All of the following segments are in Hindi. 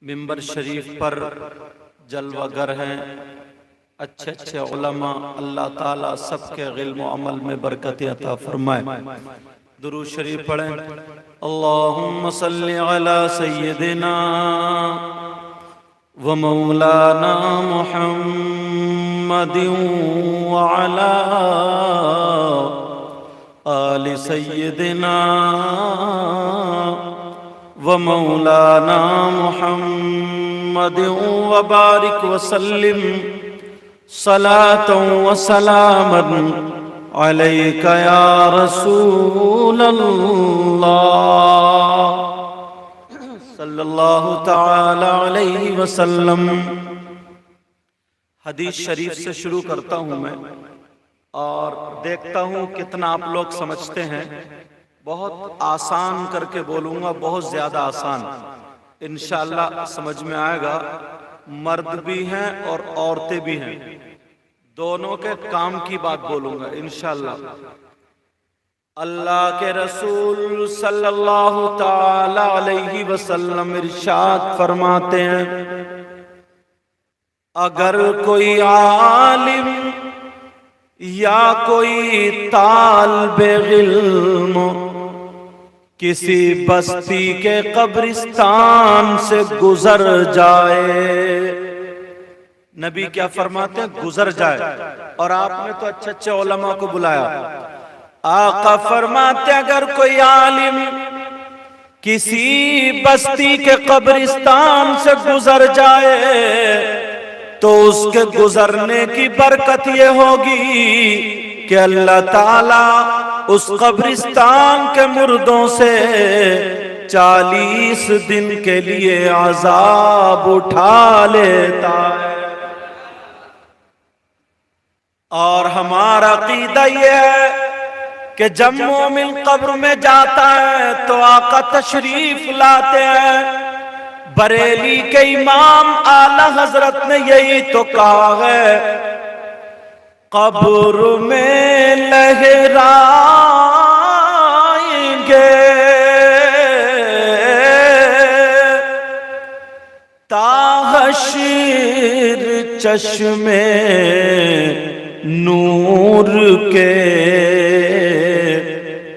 मिंबर शरीफ पर जलवागर हैं अच्छे अच्छे उलमा। अल्लाह ताला सबके इल्म व अमल में बरकत अता फरमाए। दुरूद शरीफ पढ़ें। अल्लाहुम्मा सल्लि अला सय्यिदिना व मौलाना मुहम्मदिन व अला आलि सय्यिदिना व मौलाना मुहम्मदिन व बारिक व सल्लिम सलातन व सलामन अलैका या रसूल अल्लाह सल्लल्लाहु तआला अलैहि वसल्लम। हदीस शरीफ से शुरू करता हूँ मैं और देखता हूँ कितना आप लोग समझते हैं। बहुत आसान करके बोलूँगा, बहुत ज़्यादा आसान, इंशाअल्लाह समझ में आएगा। मर्द भी हैं और औरतें भी हैं, दोनों के काम की बात बोलूँगा इंशाअल्लाह। अल्लाह के रसूल सल्लल्लाहु ताला अलैहि वसल्लम इरशाद फरमाते हैं, अगर कोई आलिम या कोई तालिबे इल्म किसी बस्ती के कब्रिस्तान से गुजर जाए, नबी क्या फरमाते हैं? गुजर जाए। और आपने तो अच्छे अच्छे उलमा को बुलाया। आका फरमाते अगर कोई आलिम किसी बस्ती के कब्रिस्तान से गुजर जाए तो उसके गुजरने की बरकत ये होगी कि अल्लाह ताला उस कब्रिस्तान के मुर्दों से 40 दिन के लिए अजाब उठा लेता है। और हमारा अकीदा ये है कि जब मोमिन कब्र में जाता है तो आका तशरीफ लाते हैं। बरेली के इमाम आला हजरत ने यही तो कहा है, कब्र में लहराएंगे ताहशीर चश्मे नूर के।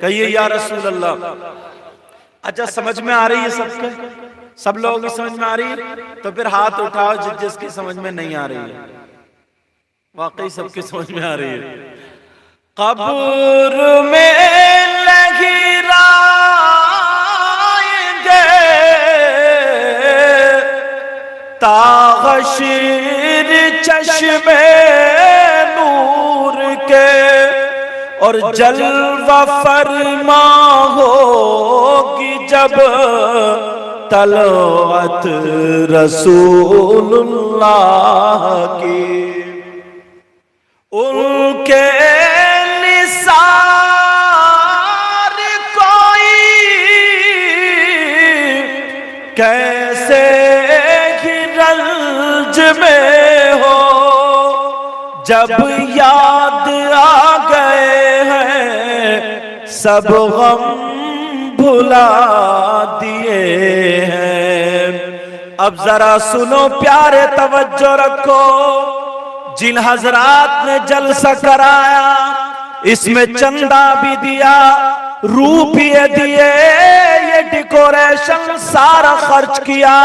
कहिए या रसूल अल्लाह। अच्छा, समझ में आ रही है सबके? सब लोगों की समझ में आ रही है? तो फिर हाथ उठाओ जिसकी समझ में नहीं आ रही है। वाकई सबकी समझ में आ रही है। कब्र में लहराएंगे तागशीर चश्मे नूर के और जलवा फरमा होगी जब तलवत रसूलुल्लाह की। उनके निसार कोई कैसे रंज में हो, जब याद आ गए हैं सब गम भुला दिए हैं। अब जरा सुनो प्यारे, तवज्जो रखो। जिन हजरात ने जलसा कराया इसमें चंदा भी दिया, रुपये दिए, ये डेकोरेशन सारा खर्च किया,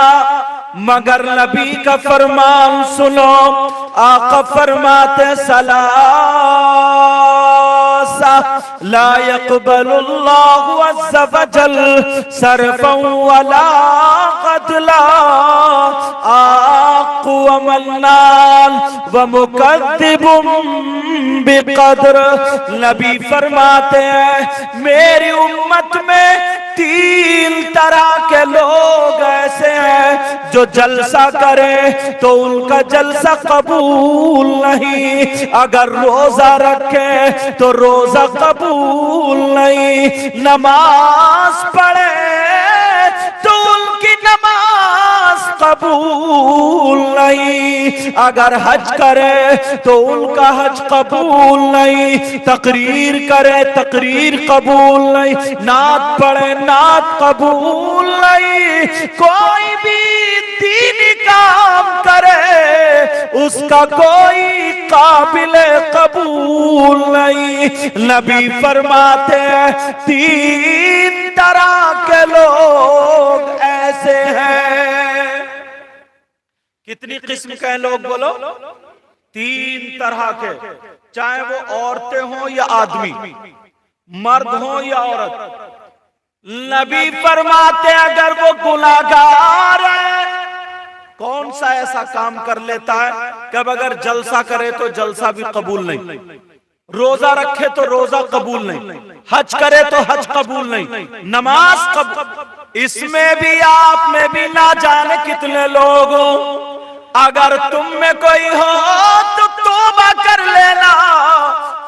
मगर नबी का फरमान सुनो। आका फरमाते सलासा ला यक़बलुल्लाहु अज़्ज़ा वजल सरफ़न वला क़दला आक़ु व मन्नान व मुकद्दिबुम बिक़द्र। नबी फरमाते हैं मेरी उम्मत में 3 तरह के लोग ऐसे हैं जो जलसा करें तो उनका जलसा कबूल नहीं, अगर रोजा रखें तो रोजा कबूल नहीं, नमाज पढ़े तो उनकी नमाज कबूल नहीं, अगर हज करे तो उनका हज कबूल नहीं, तकरीर करे तकरीर कबूल नहीं, नात पढ़े नात कबूल नहीं, कोई भी उसका कोई काबिल कबूल नहीं। नबी फरमाते हैं तीन तरह के लोग ऐसे हैं। कितनी किस्म के लोग बोलो? तीन तरह के, चाहे वो औरतें हों या आदमी, मर्द हो या औरत। नबी फरमाते अगर वो गुनाहगार है, कौन सा ऐसा काम कर लेता है कि अब अगर जलसा करे तो जलसा भी कबूल नहीं, रोजा रखे तो रोजा कबूल नहीं, हज करे तो हज कबूल नहीं, नमाज कबूल। इसमें भी आप में भी ना जाने कितने लोग हो। अगर तुम में कोई हो तो तौबा कर लेना,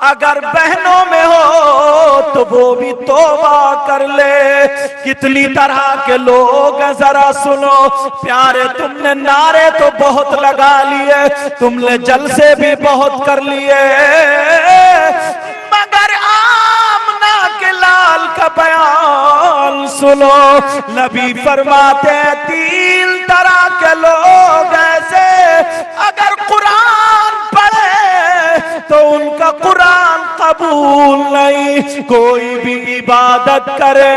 अगर बहनों में हो तो वो भी तौबा कर ले। कितनी तरह के लोग हैं जरा सुनो प्यारे, तुमने नारे तो बहुत लगा लिए, तुमने जलसे भी बहुत कर लिए, मगर आमना के लाल का बयान सुनो। नबी फरमाते हैं तीन तरह के लोग ऐसे, अगर कुरान पढ़े तो उनका कुरान कबूल नहीं। कोई भी इबादत करे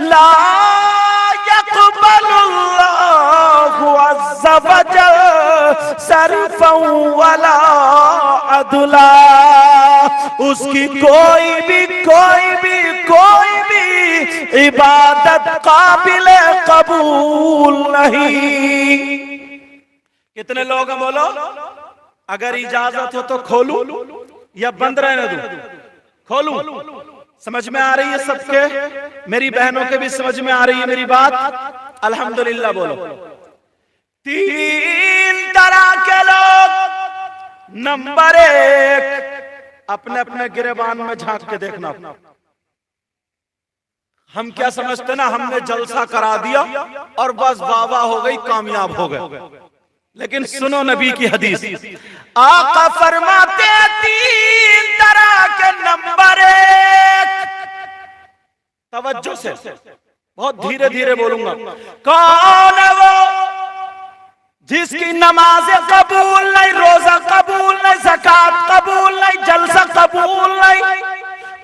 ला यक़बलुल्लाहु अज़्ज़ा वजल सरफ़न वला अदला। उसकी कोई भी इबादत काबिल कबूल नहीं। कितने लोग हैं बोलो? अगर इजाजत हो तो खोलूं या बंद रहने दूं? खोलूं? समझ में आ रही है सबके? मेरी बहनों के भी समझ में आ रही है मेरी बात? अल्हम्दुलिल्लाह बोलो। तीन तरह के लोग। नंबर एक, अपने अपने गिरेबान में झांक के देखना। हम क्या समझते ना, हमने जलसा करा दिया और बस बाबा हो गई, कामयाब हो गए। लेकिन सुनो नबी की हदीस, आका फरमाते तीन तरह के। नंबर एक, तवज्जो से बहुत धीरे धीरे बोलूंगा, कौन है वो जिसकी नमाज कबूल नहीं, रोजा कबूल नहीं, ज़कात कबूल नहीं, जलसा कबूल नहीं,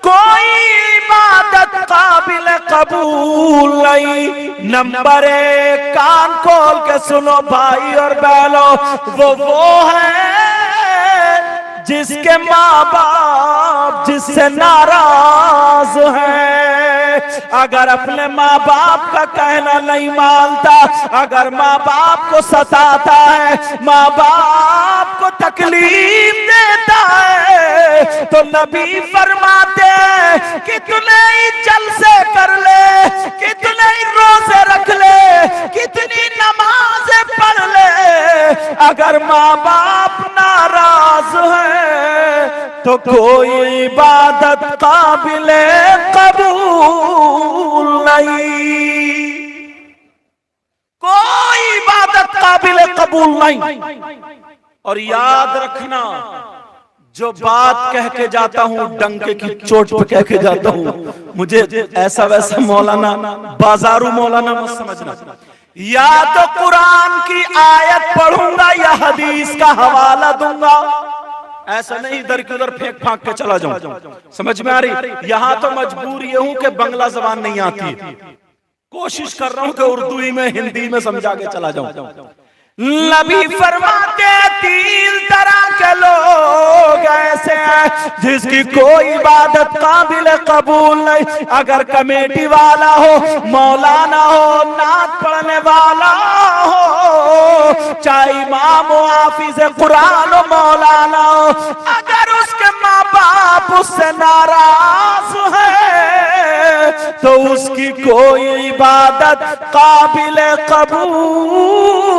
कोई इबादत काबिल कबूल नहीं। नंबर एक, कान खोल के सुनो भाई और बहनों, वो है जिसके माँ बाप जिससे नाराज हैं। अगर अपने माँ बाप का कहना नहीं मानता, अगर माँ बाप को सताता है, माँ बाप को तकलीफ देता है, तो नबी फरमाते हैं कितने ही जलसे कर ले, कितने ही रोजे रख ले, कितनी नमाजें पढ़ ले, अगर माँ बाप नाराज है तो कोई इबादत काबिले कबूल नहीं, कोई इबादत काबिले कबूल नहीं। और याद रखना, जो बात कह के जाता हूं डंके की चोट पे कह के जाता हूं, मुझे ऐसा वैसा मौलाना बाजारू मौलाना मत समझना। या तो कुरान की आयत पढ़ूंगा या हदीस का हवाला दूंगा, ऐसा नहीं इधर की उधर फेंक फांक के चला जाऊं। समझ में आ रही? यहां तो मजबूर ये हूं कि बंगला जबान नहीं आती, कोशिश कर रहा हूं कि उर्दू में हिंदी में समझा के चला जाऊं। नबी फरमाते तीन तरह के लोग ऐसे हैं जिसकी कोई इबादत काबिल कबूल नहीं। अगर कमेटी वाला हो, मौलाना हो, नात पढ़ने वाला हो, चाहे इमाम हो, हाफिज कुरान हो, मौलाना हो, अगर उसके माँ बाप उससे नाराज है तो उसकी कोई इबादत काबिल कबूल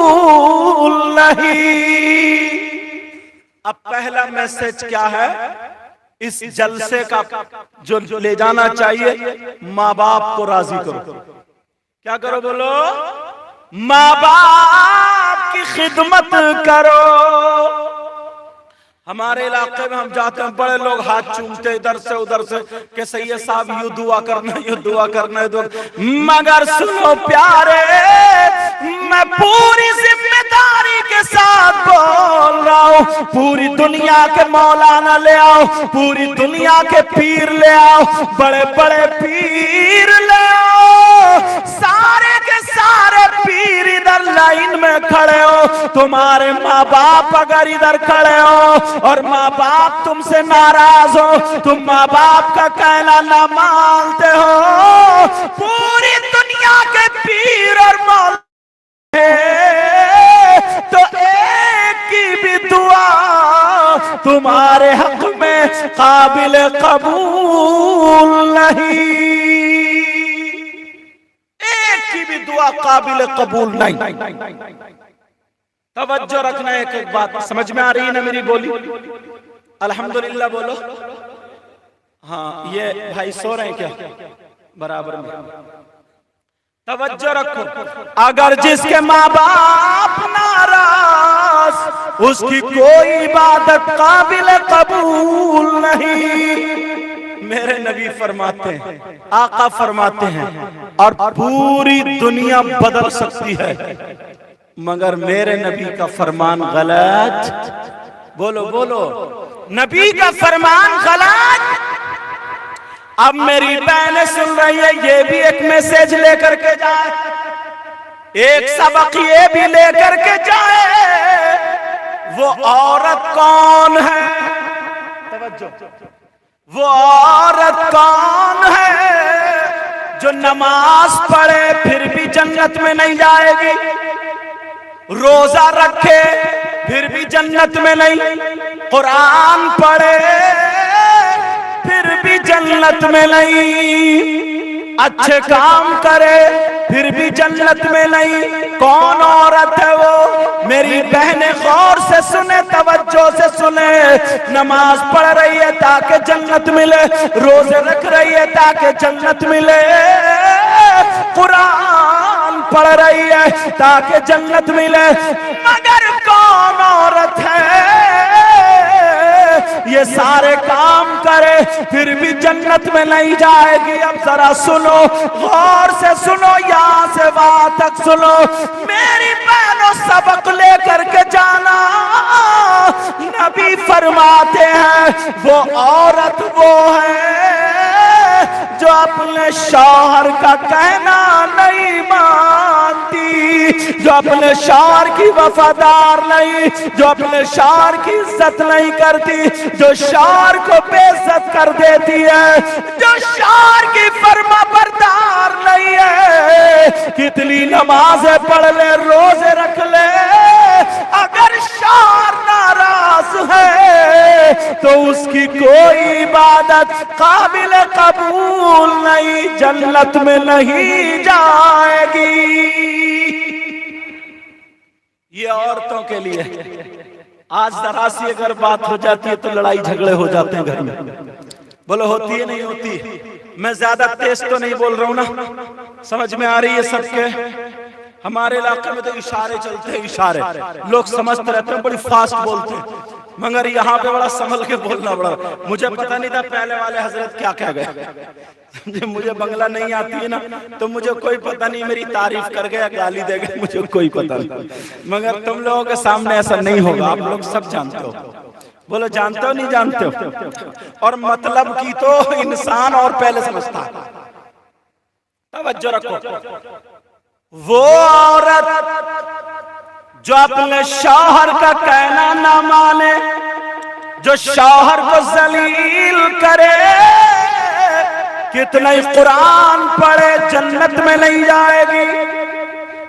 नहीं। अब पहला मैसेज क्या है इस जलसे का जो ले जाना चाहिए? माँ बाप को राजी करो। क्या करो बोलो? माँ बाप की खिदमत करो। हमारे इलाके में हम जाते हैं, बड़े लोग हाथ चूमते इधर से उधर से कि सैयद साहब यू दुआ करना, यू दुआ करना, मगर सुनो प्यारे, मैं पूरी जिम्मेदारी के साथ आओ, पूरी दुनिया के मौलाना ले आओ, पूरी दुनिया के पीर ले आओ, बड़े बड़े पीर ले आओ, सारे के सारे पीर इधर लाइन में खड़े हो। तुम्हारे माँ बाप अगर इधर खड़े हो और माँ बाप तुमसे नाराज हो, तुम माँ बाप का कहना ना मानते हो, पूरी दुनिया के पीर और मौलाना तो एक की भी दुआ तुम्हारे हक में काबिल कबूल नहीं, एक की भी दुआ काबिल कबूल नहीं। तवज्जो रखना, एक एक बात समझ में आ रही है ना मेरी बोली? अल्हम्दुलिल्लाह बोलो। हाँ, ये भाई सो रहे हैं क्या? बराबर में तवज्जो रखो। अगर जिसके माँ बाप नाराज, उसकी कोई इबादत काबिल कबूल नहीं। मेरे नबी फरमाते हैं, आका फरमाते हैं, और पूरी दुनिया बदल सकती है मगर मेरे नबी का फरमान गलत। बोलो बोलो, नबी का फरमान गलत। अब मेरी बहनें सुन रही है, ये भी एक मैसेज लेकर के जाए, एक सबक ये भी लेकर के जाए। वो औरत कौन है? तवज्जो, वो औरत कौन है जो नमाज पढ़े फिर भी जन्नत में नहीं जाएगी, रोजा रखे फिर भी जन्नत में नहीं, कुरान पढ़े फिर भी जन्नत में नहीं, अच्छे काम करे फिर भी जन्नत में नहीं? कौन औरत है वो? मेरी बहनें गौर से सुने, तवज्जो से सुने। नमाज पढ़ रही है ताकि जन्नत मिले, रोजे रख रही है ताकि जन्नत मिले, कुरान पढ़ रही है ताकि जन्नत मिले, मगर कौन औरत है ये सारे काम करे फिर भी जन्नत में नहीं जाएगी? अब जरा सुनो, गौर से सुनो, यहाँ से वहां तक सुनो। मेरी बहनों, सबक लेकर के जाना। नबी फरमाते हैं वो औरत वो है जो अपने शौहर का कहना नहीं मानती, जो अपने शौहर की वफादार नहीं, जो अपने शौहर की इज्जत नहीं करती, जो शौहर को बेइज्जत कर देती है, जो शौहर की फर्मा बरदार नहीं है। कितनी नमाजें पढ़ ले, रोजे रख ले, अगर शौहर नाराज है तो उसकी कोई इबादत काबिल कबूल नहीं, जन्नत में नहीं जाएगी। ये औरतों के लिए। आज जरा सी अगर बात हो जाती है तो लड़ाई झगड़े हो जाते हैं घर में। बोलो होती है नहीं होती? मैं ज्यादा तेज तो नहीं बोल रहा हूं ना, समझ में आ रही है सबके? हमारे इलाके में तो इशारे चलते हैं, इशारे लोग समझते रहते हैं, बड़ी फास्ट बोलते हैं, मगर यहाँ पे बड़ा संभल के बोलना पड़ा। मुझे पता नहीं था पहले वाले हजरत क्या कह गए। मुझे बंगला नहीं आती है ना, तो मुझे कोई पता नहीं मेरी तारीफ कर गया गाली दे गए, मुझे कोई पता नहीं। मगर तुम लोगों के सामने ऐसा नहीं होगा, आप लोग सब जानते हो। बोलो जानते हो नहीं जानते हो? और मतलब की तो इंसान और पहले समझता है। तवज्जो रखो। वो औरत जो अपने शौहर का कहना ना माने, जो शौहर को जलील करे, कितना ही कुरान पढ़े जन्नत में नहीं जाएगी।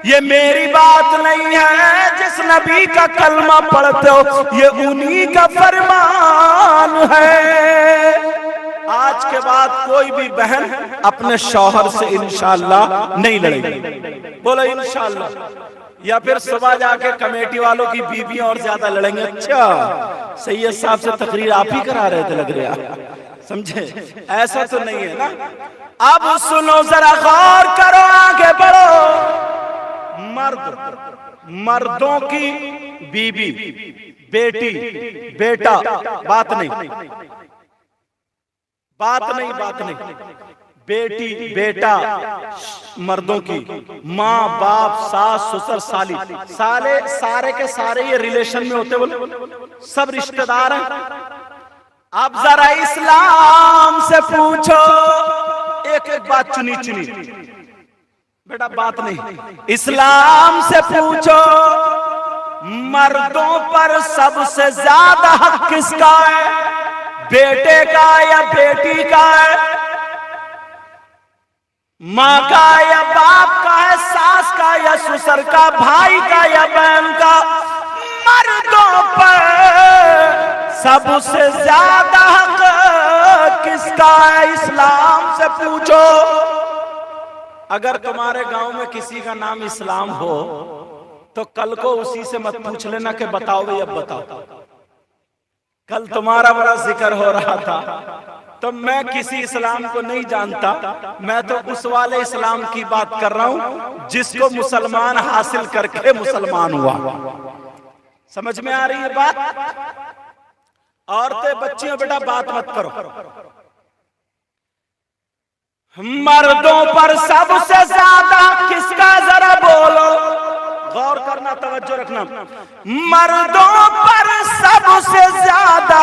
ये मेरी बात नहीं है, जिस नबी का कलमा पढ़ते हो ये उन्हीं का फरमान है। आज के बाद कोई भी बहन अपने शौहर से इंशाअल्लाह नहीं लड़ेगी। बोलो इंशाअल्लाह। या फिर सुबह जाके कमेटी वालों की बीवी और ज्यादा लड़ेंगे। अच्छा, सैयद साहब से तकरीर आप ही करा रहे थे लग रहा, समझे? ऐसा तो नहीं है ना। अब सुनो, जरा गौर करो, आगे बढ़ो। मर्दों की बीबी, बेटी, बेटा, बात नहीं। बेटी बेटा मर्दों की, माँ बाप सास ससुर साली, सारे के सारे ये रिलेशन में होते, बोले सब रिश्तेदार हैं। अब जरा इस्लाम से पूछो, एक एक बात चुनी चुनी, बेटा बात नहीं, इस्लाम से पूछो मर्दों पर सबसे ज्यादा हक किसका है, बेटे का या बेटी का है, माँ का या बाप का है, सास का या ससुर का, भाई का या बहन का। मर्दों पर सबसे ज्यादा हक किसका है, इस्लाम से पूछो। अगर तुम्हारे गांव में किसी का नाम इस्लाम हो तो कल को उसी से मत पूछ लेना कि बताओ भाई अब बताओ। कल तुम्हारा बड़ा जिक्र हो रहा था, तो मैं किसी इस्लाम को नहीं जानता, मैं तो उस वाले इस्लाम की बात कर रहा हूं जिसको मुसलमान हासिल करके मुसलमान हुआ। समझ में आ रही है बात? औरतें बच्चियों बेटा बात मत करो। मर्दों पर सबसे ज्यादा किसका, जरा बोलो, गौर करना, तवज्जो रखना। मर्दों पर सबसे ज्यादा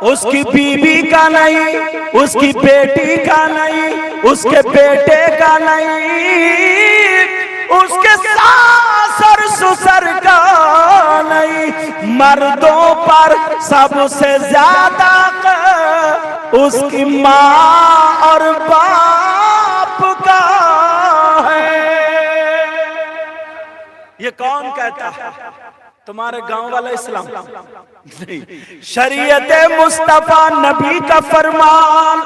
उसकी बीवी का नहीं, उसकी बेटी का नहीं, उसके बेटे का नहीं, उसके सास और ससुर का नहीं। मर्दों पर सबसे ज्यादा उसकी माँ और बाप का है। ये कौन कहता है? तुम्हारे गांव वाला इस्लाम नहीं, शरीयत मुस्तफा नबी का फरमान।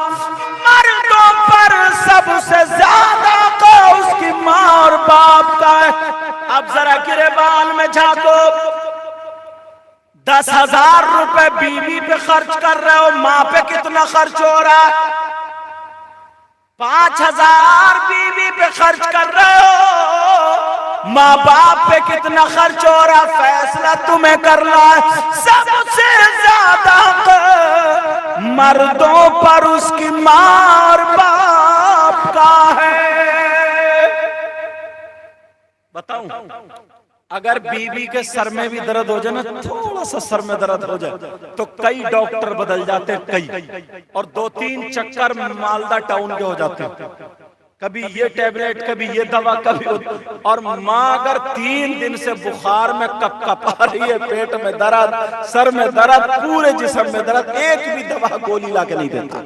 मर्दों पर सबसे ज्यादा को उसकी माँ और बाप का है। अब जरा गिरेबान में झांको, 10,000 रुपए बीवी पे खर्च कर रहे हो, माँ पे कितना खर्च हो रहा है? 5,000 बीवी पे खर्च कर रहे हो, माँ बाप पे कितना खर्च हो रहा? फैसला तुम्हें करना है। सबसे ज्यादा मर्दों पर उसकी माँ और बाप का है। बताऊं, अगर बीवी के सर में भी दर्द हो जाए ना, थोड़ा सा सर में दर्द हो जाए तो कई डॉक्टर बदल जाते हैं, कई, और 2-3 चक्कर मालदा टाउन के हो जाते हैं। कभी ये टैबलेट, कभी ये दवा, कभी और माँ अगर 3 दिन से बुखार में कपकपा रही है, पेट में दर्द, सर में दर्द, पूरे जिस्म में दर्द, एक भी दवा गोली ला के नहीं देता।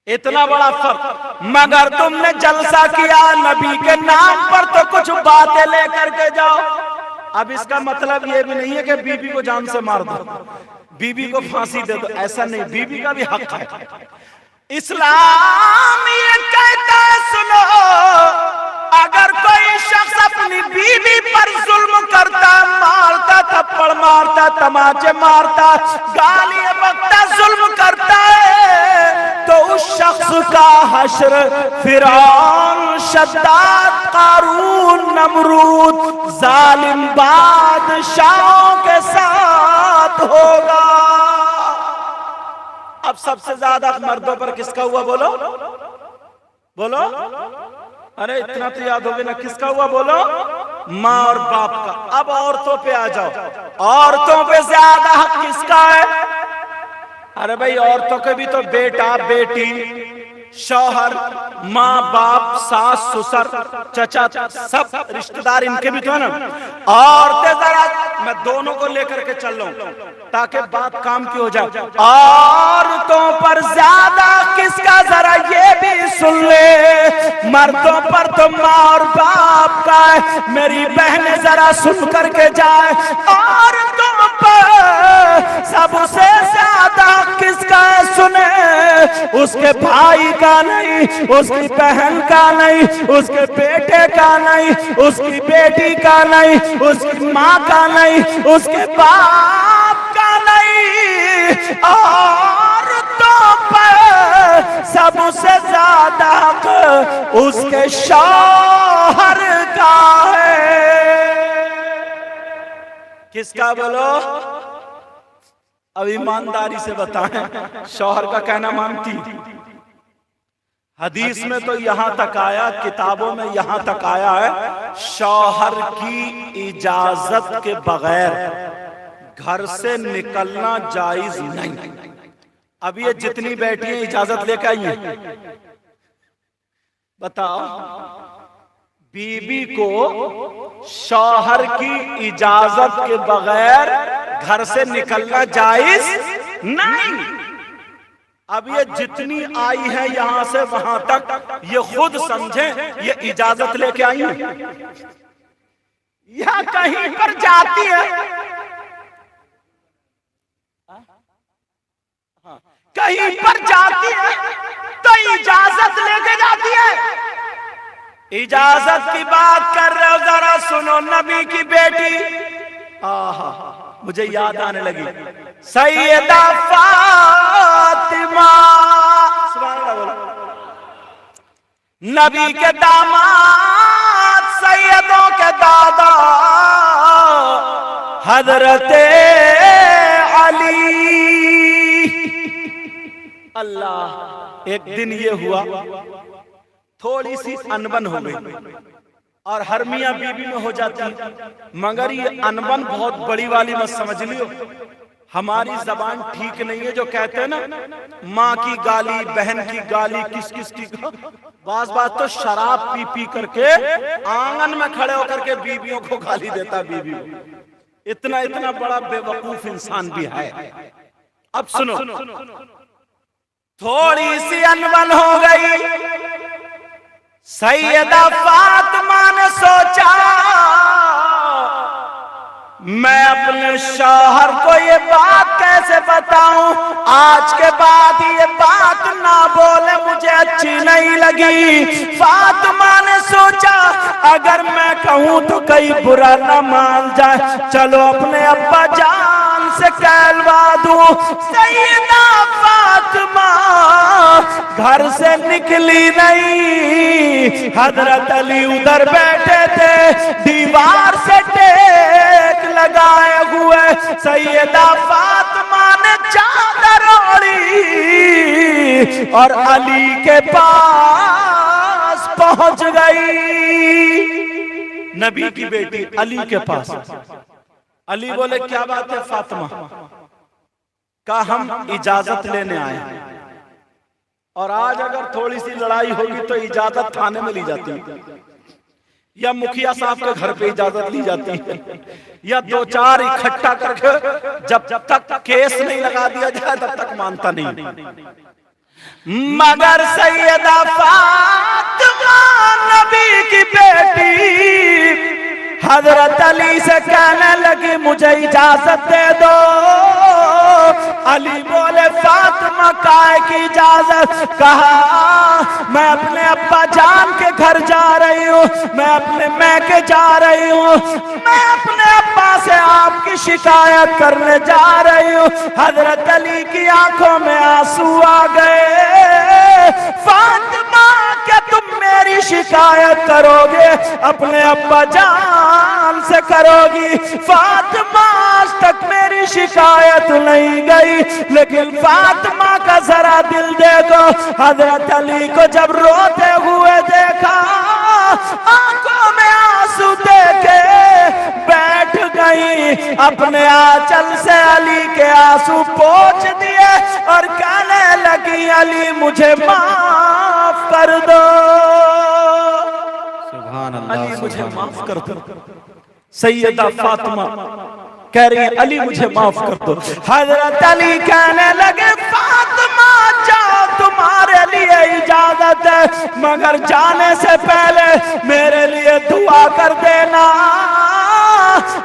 इतना बड़ा फर्क। मगर तुमने जलसा किया नबी के नाम पर तो कुछ बातें लेकर के जाओ। अब इसका मतलब ये भी नहीं है कि बीबी को जान से मार दो, बीबी को फांसी दे दो, ऐसा नहीं, बीबी का भी हक है। इस्लाम ये कहता है, सुनो, अगर कोई शख्स अपनी बीवी पर जुल्म करता, मारता, थप्पड़ मारता, तमाचे मारता, गालियां बकता, जुल्म करता है, तो उस शख्स का हश्र फिरौन, शद्दाद, कारून, नमरूद, जालिम बादशाहों के साथ होगा। अब सबसे ज्यादा मर्दों पर किसका हुआ? बोलो बोलो, अरे इतना तो याद हो गया ना, किसका हुआ? बोलो, माँ और बाप का। अब औरतों पे आ जाओ, औरतों पे ज्यादा हक किसका है? अरे भाई, औरतों के भी तो बेटा बेटी, शौहर, माँ बाप, सास ससुर, चचा, सब रिश्तेदार, इनके भी तो है ना। औरतें जरा, मैं दोनों को लेकर के चल रहा हूं ताकि बात काम की हो जाए। औरतों पर ज्यादा किसका, जरा ये भी सुन ले। मर्दों पर तो माँ और बाप का है, मेरी बहन जरा सुन करके जाए। औरतों पर सबसे ज्यादा किसका है, सुने, उसके भाई का नहीं, उसकी बहन का नहीं, उसके बेटे का नहीं, उसकी बेटी का नहीं, उसकी माँ का नहीं, उसके बाप का नहीं। औरतों पर सबसे ज्यादा उसके शौहर का है। किसका बोलो? अब ईमानदारी से बताएं, शौहर का कहना मानती? हदीस में तो यहां तक आया, किताबों में यहां तक आया है, शौहर की इजाजत के बगैर घर से निकलना जायज नहीं। अब ये जितनी बैठी हैं इजाजत लेकर आई हैं, बताओ बीबी को शौहर की इजाजत के बगैर घर से निकलना जायज नहीं। अब ये जितनी आई है यहां से वहां तक, ये खुद समझें ये इजाजत लेके आई है या कहीं पर जाती है, कहीं पर जाती है तो इजाजत लेके जाती है। इजाजत की बात कर रहे हो, जरा सुनो। नबी की बेटी, आहा मुझे याद आने लगी, सैयदा फातिमा, सुभान अल्लाह बोलो। नबी के दामाद, सैयदों के दादा हजरते अली। अल्लाह, एक दिन ये हुआ, थोड़ी सी अनबन हो गई और हर मियां बीबी में हो जाती है, मगर ये अनबन बहुत बड़ी वाली मत समझ लियो। हमारी जबान ठीक नहीं है, जो कहते हैं ना माँ की गाली, बहन की गाली, किस किस की, बात बात तो शराब पी पी करके आंगन में खड़े होकर के बीबियों को गाली देता बीबी। इतना इतना बड़ा बेवकूफ इंसान भी है। अब सुनो, थोड़ी सी अनबन हो गई। सैयदा फातिमा ने सोचा मैं अपने शौहर को ये बात कैसे बताऊं, आज के बाद ये बात ना बोले मुझे अच्छी नहीं लगी। फातिमा ने सोचा अगर मैं कहूं तो कहीं बुरा ना मान जाए, चलो अपने अब्बा जान से कहलवा दूं। सैयदा फातिमा घर से निकली नहीं। हजरत अली उधर बैठे थे, दीवार से टेक लगाए हुए। सैयदा फातिमा ने चादर ओढ़ी और अली के पास पहुंच गई। नबी की बेटी अली के पास। अली बोले क्या बात है फातिमा? कहा हम इजाजत लेने आए हैं, और आज अगर थोड़ी सी लड़ाई होगी तो इजाजत थाने में ली जाती है, या मुखिया साहब के घर पे इजाजत ली जाती है, या दो चार इकट्ठा करके जब तक केस नहीं लगा दिया जाए तब तक मानता नहीं। मगर सैयदा फातिमा नबी की बेटी हजरत अली से कहने लगी मुझे इजाजत दे दो। अली बोले फातिमा काय की इजाजत? कहा मैं अपने अब्बा जान के घर जा रही हूँ, मैं अपने मैके जा रही हूँ, मैं अपने अब्बा से आपकी शिकायत करने जा रही हूँ। हजरत अली की आंखों में आंसू आ गए। फातिमा क्या तुम मेरी शिकायत करोगे? अपने अब्बा जान से करोगी? फातिमा आज तक मेरी शिकायत नहीं गई, लेकिन फातिमा का जरा दिल देखो। हजरत अली को जब रोते हुए देखा, आंखों में आंसू देके बैठ गई। अपने आंचल से अली के आंसू पोंछ दिए और कहने लगी अली मुझे माफ कर दो, अली मुझे माफ कर दो। सैयदा फातिमा कह रही है अली मुझे माफ कर दो। हजरत अली कहने लगे फातिमा जाओ तुम्हारे लिए इजाजत है, मगर जाने से पहले मेरे लिए दुआ कर देना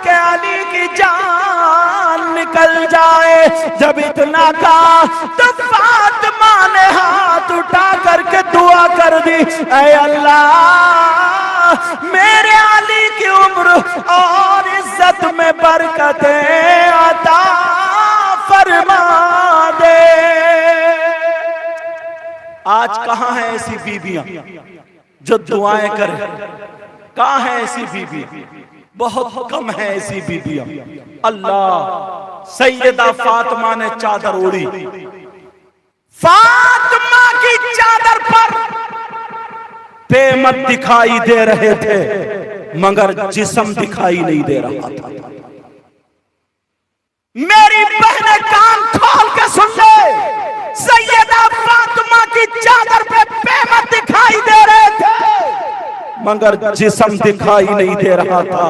कि अली की जान निकल जाए। जब इतना कहा तो फातिमा ने हाथ उठा करके दुआ कर दी, ऐ अल्लाह मेरे अली की उम्र और इज्जत में बरकतें अता फरमा दे। आज कहां है ऐसी बीबियां जो दुआएं करें? कहां है ऐसी बीबी? बहुत कम है ऐसी बीबियां। अल्लाह, सैयदा फातिमा ने चादर ओढ़ी। फातिमा की चादर पर पेमत दिखाई दे रहे थे मगर जिस्म दिखाई नहीं दे रहा था। मेरी बहनें कान खोल के सुन ले, सैयदा फातिमा की चादर पे पेमत दिखाई दे रहे थे मगर जिस्म दिखाई नहीं दे रहा था।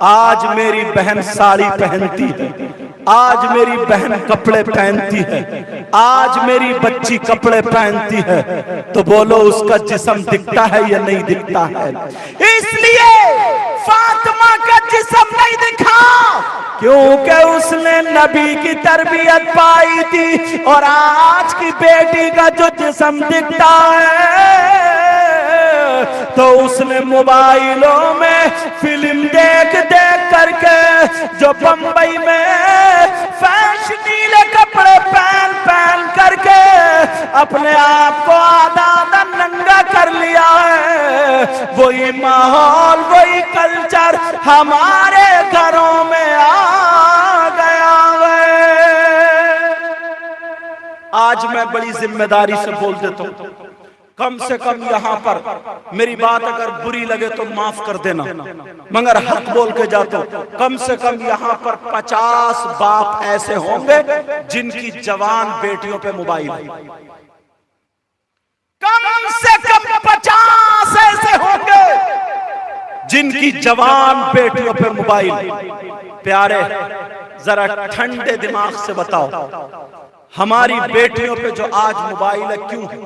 आज मेरी बहन साड़ी पहनती है, आज मेरी बहन कपड़े पहनती है, आज मेरी बच्ची कपड़े पहनती है, तो बोलो उसका जिस्म दिखता है या नहीं दिखता है? इसलिए फातिमा का जिस्म नहीं दिखा क्योंकि उसने नबी की तरबियत पाई थी। और आज की बेटी का जो जिस्म दिखता है तो उसने मोबाइलों में फिल्म देख देख करके, जो बंबई में फैशनीले कपड़े पहन पहन करके अपने आप को आधा आधा नंगा कर लिया है, वही माहौल वही कल्चर हमारे घरों में आ गया है। आज मैं बड़ी जिम्मेदारी से बोल देता हूं, कम से कम यहाँ पर मेरी बात अगर बुरी लगे तो माफ कर देना, मगर हक बोल के जाता हूं, कम से कम यहाँ पर 50 बाप ऐसे होंगे जिनकी जवान बेटियों पे मोबाइल है। कम से कम 50 ऐसे होंगे जिनकी जवान बेटियों पे मोबाइल। प्यारे, जरा ठंडे दिमाग से बताओ, हमारी बेटियों पे जो आज मोबाइल है क्यों है?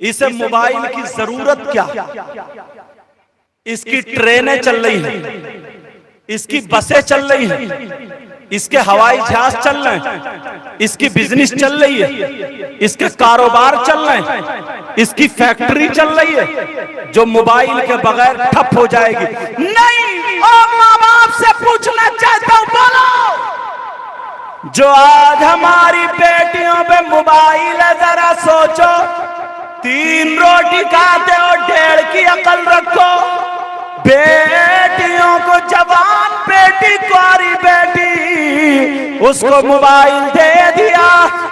इसे मोबाइल की जरूरत क्या? इसकी ट्रेनें चल रही हैं, इसकी बसें चल रही हैं, इसके हवाई जहाज चल रहे हैं, इसकी बिजनेस चल रही है, इसके कारोबार चल रहे हैं, इसकी फैक्ट्री चल रही है जो मोबाइल के बगैर ठप हो जाएगी। नहीं, और माँ बाप से पूछना चाहता हूं, बोलो, जो आज हमारी बेटियों पे मोबाइल है, जरा सोचो, 3 रोटी खाते हो, 1.5 की अकल रखो। बेटियों को, जवान बेटी, कुंवारी बेटी, उसको मोबाइल दे दिया,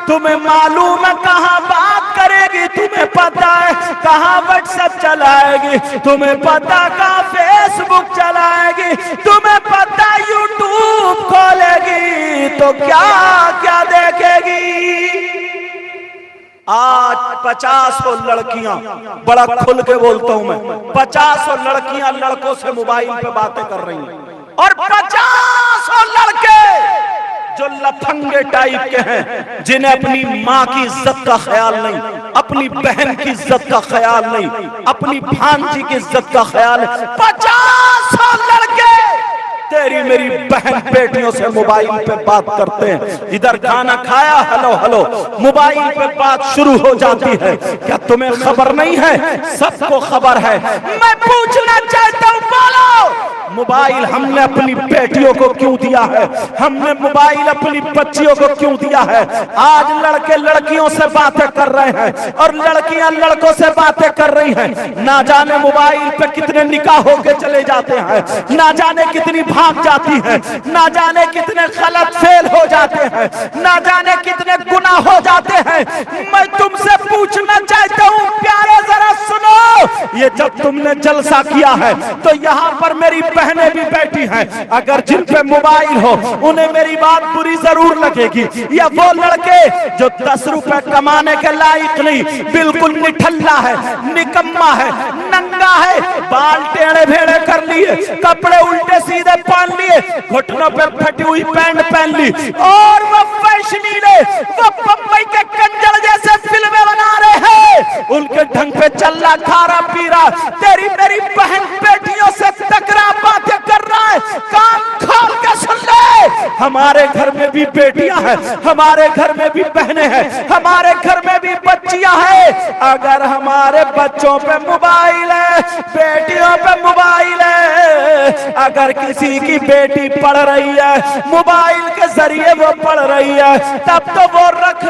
तुम्हें मालूम है कहाँ बात करेगी, तुम्हें पता है कहाँ व्हाट्सएप चलाएगी, तुम्हें पता कहाँ फेसबुक चलाएगी, तुम्हें पता यूट्यूब खोलेगी, तो क्या क्या देखेगी। आज 50 लड़कियां, बड़ा खुल के बोलता हूं मैं, 50 लड़कियां लड़कों से मोबाइल पे बातें कर रही हैं, और 50 लड़के जो लफंगे टाइप के हैं, जिन्हें अपनी माँ की इज्जत का ख्याल नहीं, अपनी बहन की इज्जत का ख्याल नहीं, अपनी भांजी की इज्जत का ख्याल है। 50 लड़के तेरी मेरी बहन बेटियों से मोबाइल पे बात करते हैं। इधर खाना खाया, हेलो हेलो, मोबाइल पे बात शुरू हो जाती है। क्या तुम्हें खबर नहीं है? सबको खबर है। मैं पूछना चाहता हूं, बोलो, मोबाइल हमने अपनी बेटियों को क्यों दिया है? हमने मोबाइल अपनी बच्चियों को क्यों दिया है? आज लड़के लड़कियों से बातें कर रहे हैं और लड़कियां लड़कों से बातें कर रही हैं। ना जाने मोबाइल पे कितने निकाह होके चले जाते हैं, ना जाने कितनी भाग जाती है, ना जाने कितने गलत फेल हो जाते हैं, ना जाने कितने गुनाह हो जाते हैं। मैं तुमसे पूछना चाहता हूँ प्यारे, जरा सुनो, ये जब तुमने जलसा किया है तो यहाँ पर मेरी बहनें भी बैठी हैं, अगर जिन पे मोबाइल हो उन्हें मेरी बात बुरी जरूर लगेगी। या वो लड़के जो 10 रुपए कमाने के लायक नहीं, बिल्कुल निठल्ला है, निकम्मा है, नंगा है, बाल टेढ़े भेड़े कर लिए, कपड़े उल्टे सीधे पहन लिए, घुटनों पे फटी हुई पैंट पहन ली, और वो फैशनीले, वो बम्बई के कंजर जैसे फिल्में बना रहे हैं, उनके ढंग पे चल्ला खा रहा पी रहा, तेरी मेरी बहन बेटियों से टकरा बातें कर रहा है। कान खोल के सुन ले, हमारे घर में भी बेटियां हैं, हमारे घर में भी बहनें हैं, हमारे घर में भी बच्चियां हैं। अगर हमारे बच्चों पे मोबाइल है, बेटियों पे मोबाइल है, अगर किसी की बेटी पढ़ रही है, मोबाइल के जरिए वो पढ़ रही है, तब तो वो रख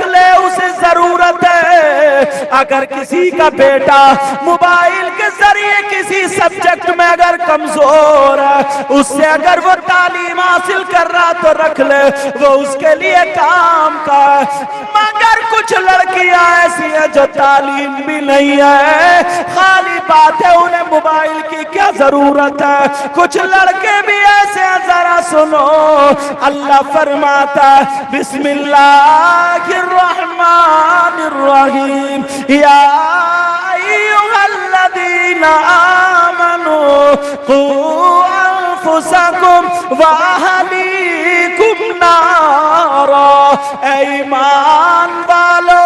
ले, उसे जरूरत है। अगर किसी का बेटा मोबाइल के जरिए किसी सब्जेक्ट में अगर कमजोर है, उससे अगर वो तालीम हासिल कर रहा तो रख ले, वो उसके लिए काम का। मगर कुछ लड़कियां ऐसी हैं जो तालीम भी नहीं है, खाली बात है, उन्हें मोबाइल की क्या जरूरत है। कुछ लड़के भी ऐसे हैं, जरा सुनो, अल्लाह फरमाता बिस्मिल्लाहिर रहमानिर रहीम, या अय्युहल्लज़ीना आमनू कू अनफुसकुम व अहलीकुम नारा। ऐ ईमान वालो,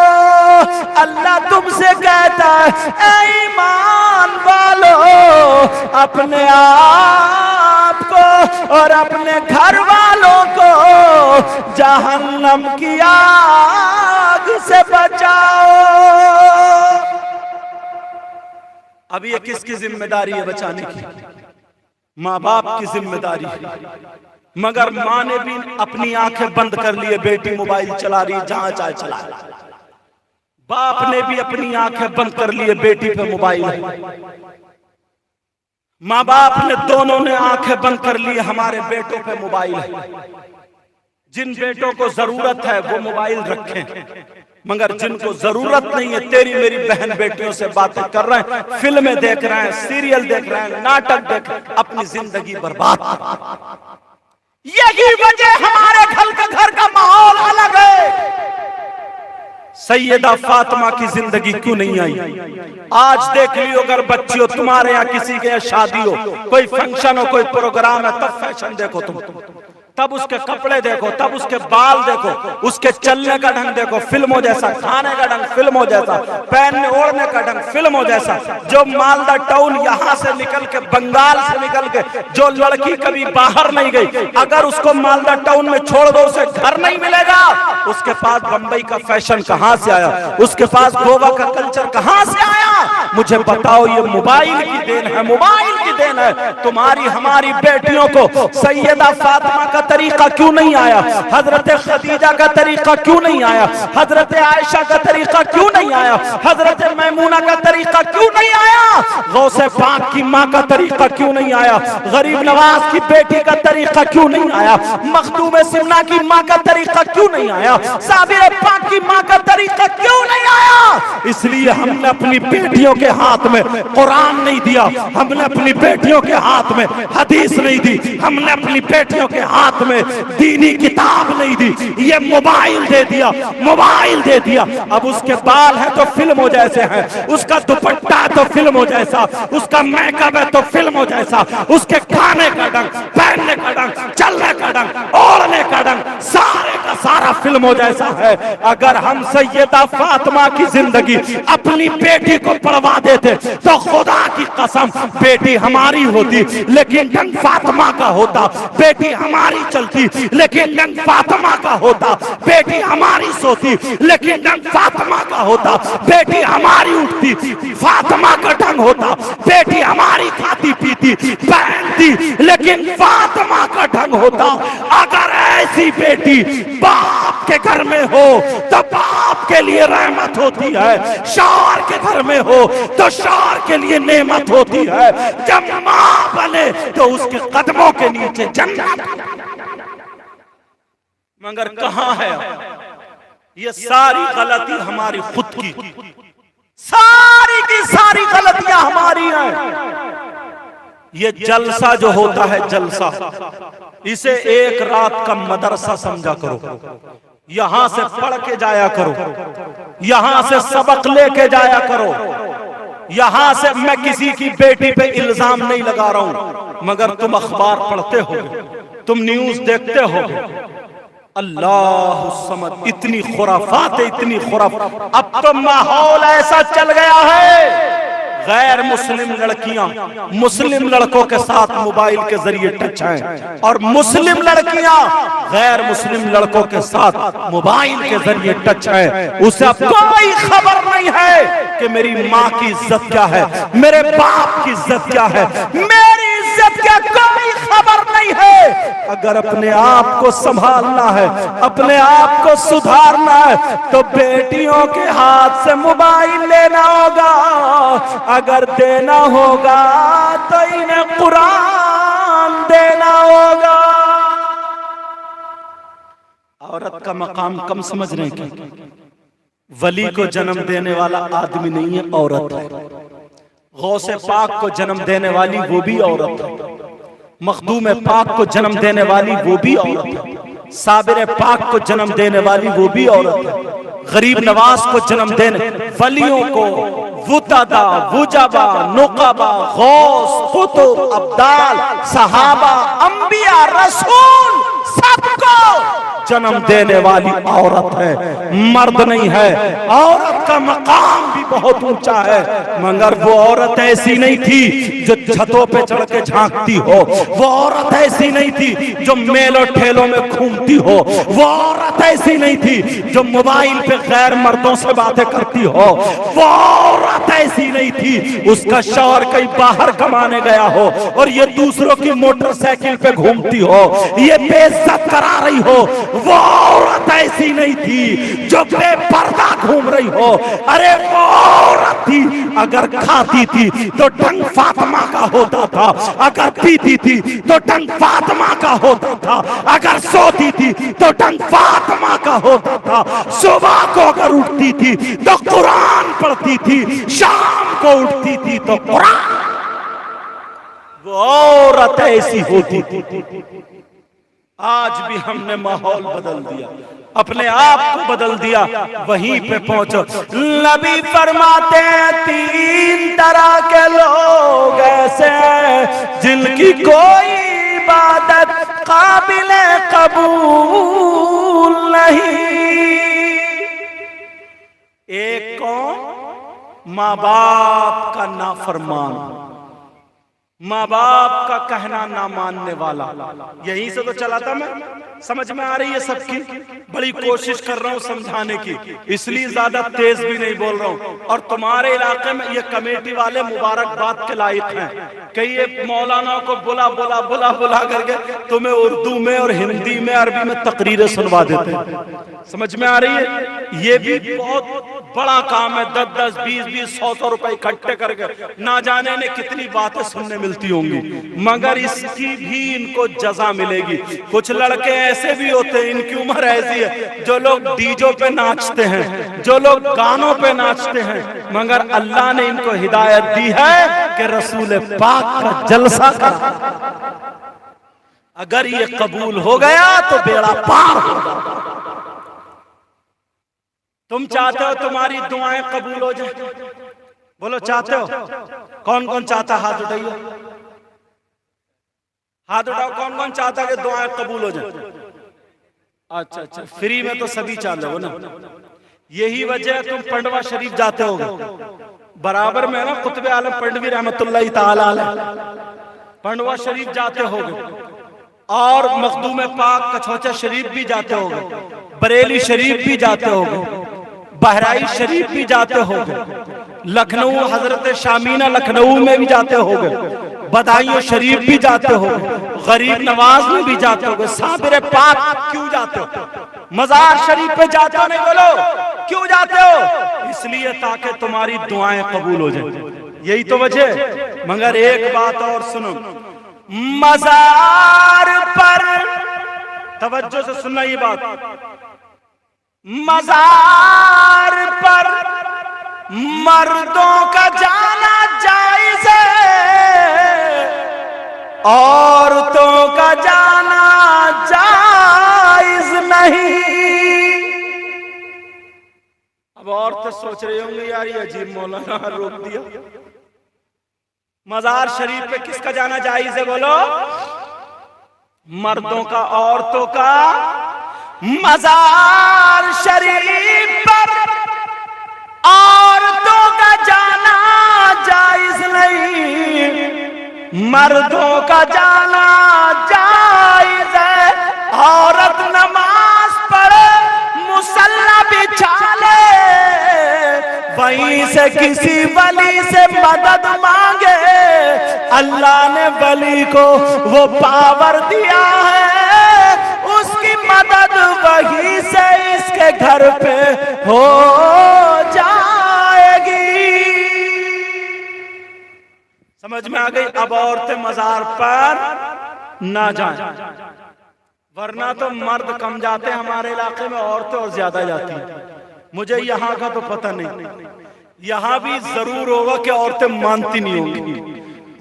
अल्लाह तुमसे कहता है, ऐ ईमान वालो, अपने आप को और अपने घर वालों को जहन्नम की आग से बचाओ। अब ये किसकी जिम्मेदारी है बचाने की? माँ बाप की जिम्मेदारी है। मगर माँ ने भी अपनी आंखें बंद कर लिए, बेटी मोबाइल चला रही, जहां चाहे चला। बाप ने भी अपनी आंखें बंद कर लिए, बेटी पे मोबाइल है। माँ बाप ने दोनों ने आंखें बंद कर ली, हमारे बेटों पे मोबाइल है। जिन बेटों को जरूरत है वो मोबाइल रखें, मगर जिनको जरूरत नहीं है, तेरी मेरी बहन बेटियों से बातें कर रहे हैं, फिल्में देख रहे हैं, सीरियल देख रहे हैं, नाटक देख रहे हैं, अपनी जिंदगी बर्बाद। यही वजह हमारे घर का माहौल अलग है। सैयदा फातिमा की जिंदगी क्यों नहीं आई? आज देख लियो, अगर बच्ची हो तुम्हारे यहाँ, किसी के यहाँ शादी हो, कोई फंक्शन हो, कोई प्रोग्राम है, तब फैशन देखो तुम, तब उसके कपड़े देखो, तब उसके बाल देखो, उसके चलने का ढंग देखो, फिल्मों जैसा, खाने का ढंग फिल्मों जैसा, पहनने ओढ़ने का ढंग फिल्मों जैसा। जो मालदा टाउन यहाँ से निकल के, बंगाल से निकल के जो लड़की कभी बाहर नहीं गई, अगर उसको मालदा टाउन में छोड़ दो, उसे घर नहीं मिलेगा। उसके पास बंबई का फैशन कहाँ से आया? उसके पास गोवा का कल्चर कहाँ से आया? मुझे बताओ, ये मोबाइल की देन है, मोबाइल की देन है। तुम्हारी हमारी बेटियों को सैयदा फातिमा का तरीका क्यों नहीं आया? हजरत खदीजा का तरीका क्यों नहीं आया? हजरत आयशा का तरीका क्यों नहीं आया? हजरत मैमूना का तरीका क्यों नहीं आया? गौसे पाक की माँ का तरीका क्यों नहीं आया? गरीब नवाज की बेटी का तरीका क्यों नहीं आया? मखदूम सिमना की माँ का तरीका क्यों नहीं आया? साबिर पाक की माँ का तरीका क्यों नहीं आया? इसलिए हमने अपनी बेटियों के हाथ में कुरान नहीं दिया, हमने अपनी बेटियों के हाथ में हदीस नहीं दी, हमने अपनी बेटियों के हाथ में दीनी किताब नहीं दी। ये मोबाइल दे दिया, मोबाइल दे दिया। अब उसके बाल है तो फिल्मों जैसे हैं, उसका दुपट्टा है तो फिल्मों जैसा, उसका मेकअप है तो फिल्मों जैसा, उसके खाने का ढंग, पहनने का ढंग, चलने का ढंग, ओढ़ने का ढंग, सारे का सारा फिल्मों जैसा है। अगर हम सैयदा फातिमा की जिंदगी अपनी बेटी को पढ़वा देते तो खुदा की कसम बेटी हमारी होती, लेकिन ढंग फातिमा का होता। बेटी हमारी चलती, लेकिन ढंग फातिमा का होता। बेटी हमारी सोती, लेकिन ढंग फातिमा का होता। बेटी हमारी उठती, फातिमा का ढंग होता। बेटी हमारी खाती पीती पहनती, लेकिन फातिमा का ढंग होता। अगर ऐसी बेटी बाप के घर में हो तो बाप के लिए रहमत होती है, शौहर के घर में हो तो शौहर के लिए नेमत होती है। जब मां बने तो उसके कदमों के नीचे जन्नत। मगर कहां है? ये सारी गलती हमारी खुद की, सारी की सारी गलतियां हमारी हैं। ये जलसा जो होता है, जलसा, इसे एक रात का मदरसा समझा करो। यहां से पढ़ के जाया करो, यहां से सबक लेके जाया करो। यहां से मैं किसी की बेटी पे इल्जाम नहीं लगा रहा हूं, मगर तुम अखबार पढ़ते हो, तुम न्यूज देखते हो। अल्लाह समद, इतनी खुराफात है, इतनी खुराफात। अब तो माहौल ऐसा चल गया है, गैर मुस्लिम लड़कियां मुस्लिम लड़कों के साथ मोबाइल के जरिए टच हैं, और मुस्लिम लड़कियां गैर मुस्लिम लड़कों के साथ मोबाइल के जरिए टच हैं। उसे अब कोई खबर नहीं है कि मेरी माँ की इज्जत क्या है, मेरे बाप की इज्जत क्या है, मेरी इज्जत क्या नहीं है। अगर अपने आप को संभालना है, अपने आप को सुधारना है, तो बेटियों के हाथ से मोबाइल लेना होगा। अगर देना होगा तो इन्हें कुरान देना होगा। औरत का मकाम कम समझ रहे हैं। वली को जन्म देने वाला आदमी नहीं है, औरत है। गौसे पाक को जन्म देने वाली वो भी औरत है। मखदूम पाक को जन्म देने वाली वो भी औरत है। साबिर पाक को जन्म देने वाली वो भी औरत है। गरीब नवाज को जन्म देने वलियों को, वुतादा, वुजाबा, नुकाबा, गौस, कुतुब, अब्दाल, सहाबा, अंबिया, रसूल सबको जन्म देने वाली औरत है, मर्द नहीं है। औरत का मकाम भी बहुत ऊंचा है, मगर वो औरत ऐसी नहीं थी जो छतों पे चढ़ के झांकती हो। वो औरत ऐसी नहीं थी जो मेलों ठेलों में घूमती हो। वो औरत ऐसी नहीं थी जो मोबाइल पे गैर मर्दों से बातें करती हो। वो औरत ऐसी नहीं थी उसका शौहर कहीं बाहर कमाने गया हो और ये दूसरों की मोटरसाइकिल पे घूमती हो, ये बेइज्जत करा रही हो। वो औरत ऐसी नहीं थी जो बेपर्दा घूम रही हो। अरे वो औरत थी, अगर खाती थी तो ढंग फातिमा का होता था, अगर पीती थी तो ढंग फातिमा का होता था, अगर सोती थी तो ढंग फातिमा का होता था। सुबह को अगर उठती थी तो कुरान पढ़ती थी, शाम को उठती थी तो कुरान। वो औरत ऐसी होती थी। आज भी हमने माहौल बदल दिया, अपने आप को बदल दिया, वहीं पे पहुंचो। नबी फरमाते हैं 3 तरह के लोग ऐसे हैं जिनकी कोई इबादत काबिले कबूल नहीं। एक कौन? माँ बाप का नाफरमान, माँ बाप का कहना ना मानने वाला। यहीं से तो चला था मैं, समझ में आ रही है सबकी? बड़ी कोशिश कर रहा हूँ समझाने की, इसलिए ज्यादा तेज भी नहीं बोल रहा हूँ। और तुम्हारे इलाके में ये कमेटी वाले मुबारकबाद के लायक हैं कि ये मौलाना को बुला बुला बुला बुला करके तुम्हें उर्दू में और हिंदी में अरबी में तकरीरें सुनवा देते हैं। समझ में आ रही है? ये भी बहुत बड़ा काम है। 10-10, 20-20, 100-100 रुपए इकट्ठे करके ना जाने ने कितनी बातें सुनने मिलती होंगी, मगर इसकी भी इनको जजा मिलेगी। कुछ लड़के ऐसे भी होते हैं, इनकी उम्र ऐसी है, जो लोग डीजो पे नाचते हैं, जो लोग गानों पे नाचते हैं, मगर अल्लाह ने इनको हिदायत दी है कि रसूल पाक का जलसा कर। अगर ये कबूल हो गया तो बेड़ा पार होगा। तुम चाहते हो तुम्हारी दुआएं कबूल हो जाए? बोलो चाहते हो? कौन कौन चाहता? हाथ उठाइए, हाथ उठाओ। कौन कौन चाहता है कि दुआएं कबूल हो जाए? अच्छा अच्छा, फ्री में तो सभी चाहते हो ना। यही वजह है तुम पंडवा शरीफ जाते होगे, बराबर में ना कुतुब आलम पंडवी रहमतुल्लाह ताला अलैह, पंडवा शरीफ जाते होगे, और मखदूम पाक कछौचा शरीफ भी जाते होगे, बरेली शरीफ भी जाते होगे, बहराइच शरीफ भी जाते होगे, लखनऊ हजरत शामीना लखनऊ में भी जाते होगे, बदायूं शरीफ भी जाते होगे, गरीब नवाज में भी जाते होगे। साबिर पाक क्यों जाते हो? मजार शरीफ पे जाते हो? नहीं बोलो क्यों जाते हो? इसलिए ताकि तुम्हारी दुआएं कबूल हो जाए, यही तो वजह। मगर एक बात और सुनो, मजार पर तवज्जो से सुनना ये बात, मजार पर मर्दों का जाना जायज है, औरतों का जाना जायज नहीं। अब औरतें सोच रही होंगी यार ये अजीब मौलाना रोक दिया। मजार शरीफ पे किसका जाना जायज है? बोलो। मर्दों का, औरतों का। मजार शरीफ पर औरतों का जाना जायज नहीं, मर्दों का जाना जायज है। औरत नमाज पढ़े, मुसल्ला बिछा ले, वहीं से किसी वली से मदद मांगे, अल्लाह ने वली को वो पावर दिया है, उसकी मदद वहीं से इसके घर पे हो जाएगी। समझ में आ गई? अब औरतें मजार पर ना जाएं, वरना तो मर्द कम जाते हैं हमारे इलाके में, औरतें और ज्यादा जाती हैं। मुझे यहाँ का तो पता नहीं, यहाँ भी जरूर होगा कि औरतें मानती नहीं होंगी,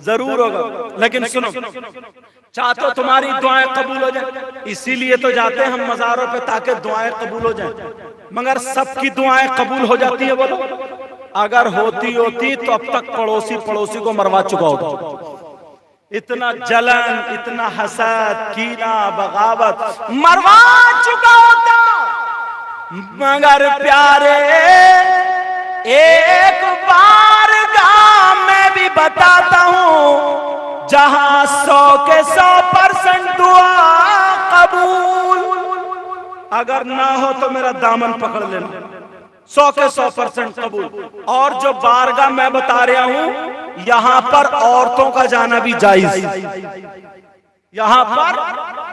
जरूर होगा। लेकिन सुनो, चाहते हो तुम्हारी दुआएं कबूल हो जाए, इसीलिए तो जाते हैं हम मजारों पे ताकि दुआएं कबूल हो जाए। मगर सबकी दुआएं कबूल हो जाती है बोलो? अगर होती तो अब तक पड़ोसी को मरवा चुका होता। इतना जलन, इतना हसद, कीना, बगावत मरवा चुका होता। मगर प्यारे एक बार मैं भी बताता हूँ, जहां 100 के 100% दुआ कबूल। अगर ना हो तो मेरा दामन पकड़ लेना, 100 के 100% कबूल। और जो बारगाह मैं बता रहा हूं, यहां पर औरतों का जाना भी जायज, यहां पर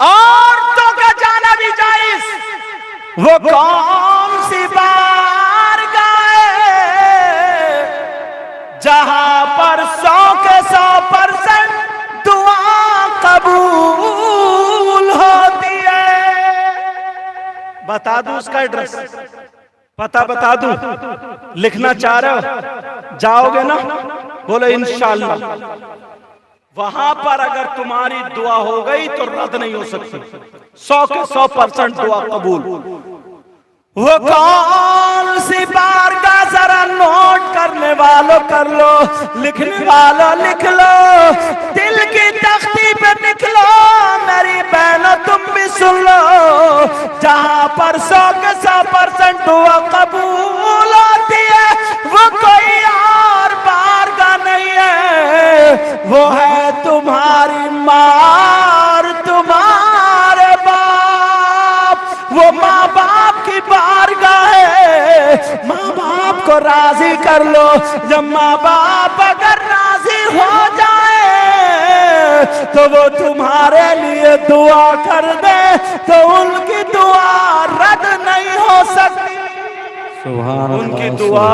औरतों का जाना भी जायज। वो कौन सी बारगाह है जहां पर 100 के 100% दुआ कबूल होती है? बता दूं उसका एड्रेस, पता बता दूं? लिखना चाह रहे हो? जाओगे ना? बोले इंशाअल्लाह। वहां पर अगर तुम्हारी दुआ हो गई तो रद्द नहीं हो सकती, 100 के 100% दुआ कबूल। वो कौन सी बारगाह जरा नोट करने वालों कर लो, लिखने वालों लिख लो, दिल की तख्ती पे निकलो, मेरी बहनों तुम भी सुन लो। जहां पर 100 के 100% दुआ कबूल होती है, वो कोई और बारगाह नहीं है, वो है तुम्हारी माँ, तुम्हारे बाप। वो माँ बाप की बारगाह है, माँ बाप को राजी कर लो। जब माँ बाप अगर राजी हो जाए तो वो तुम्हारे लिए दुआ कर दे, तो उनकी दुआ रद्द नहीं हो सकती, उनकी दुआ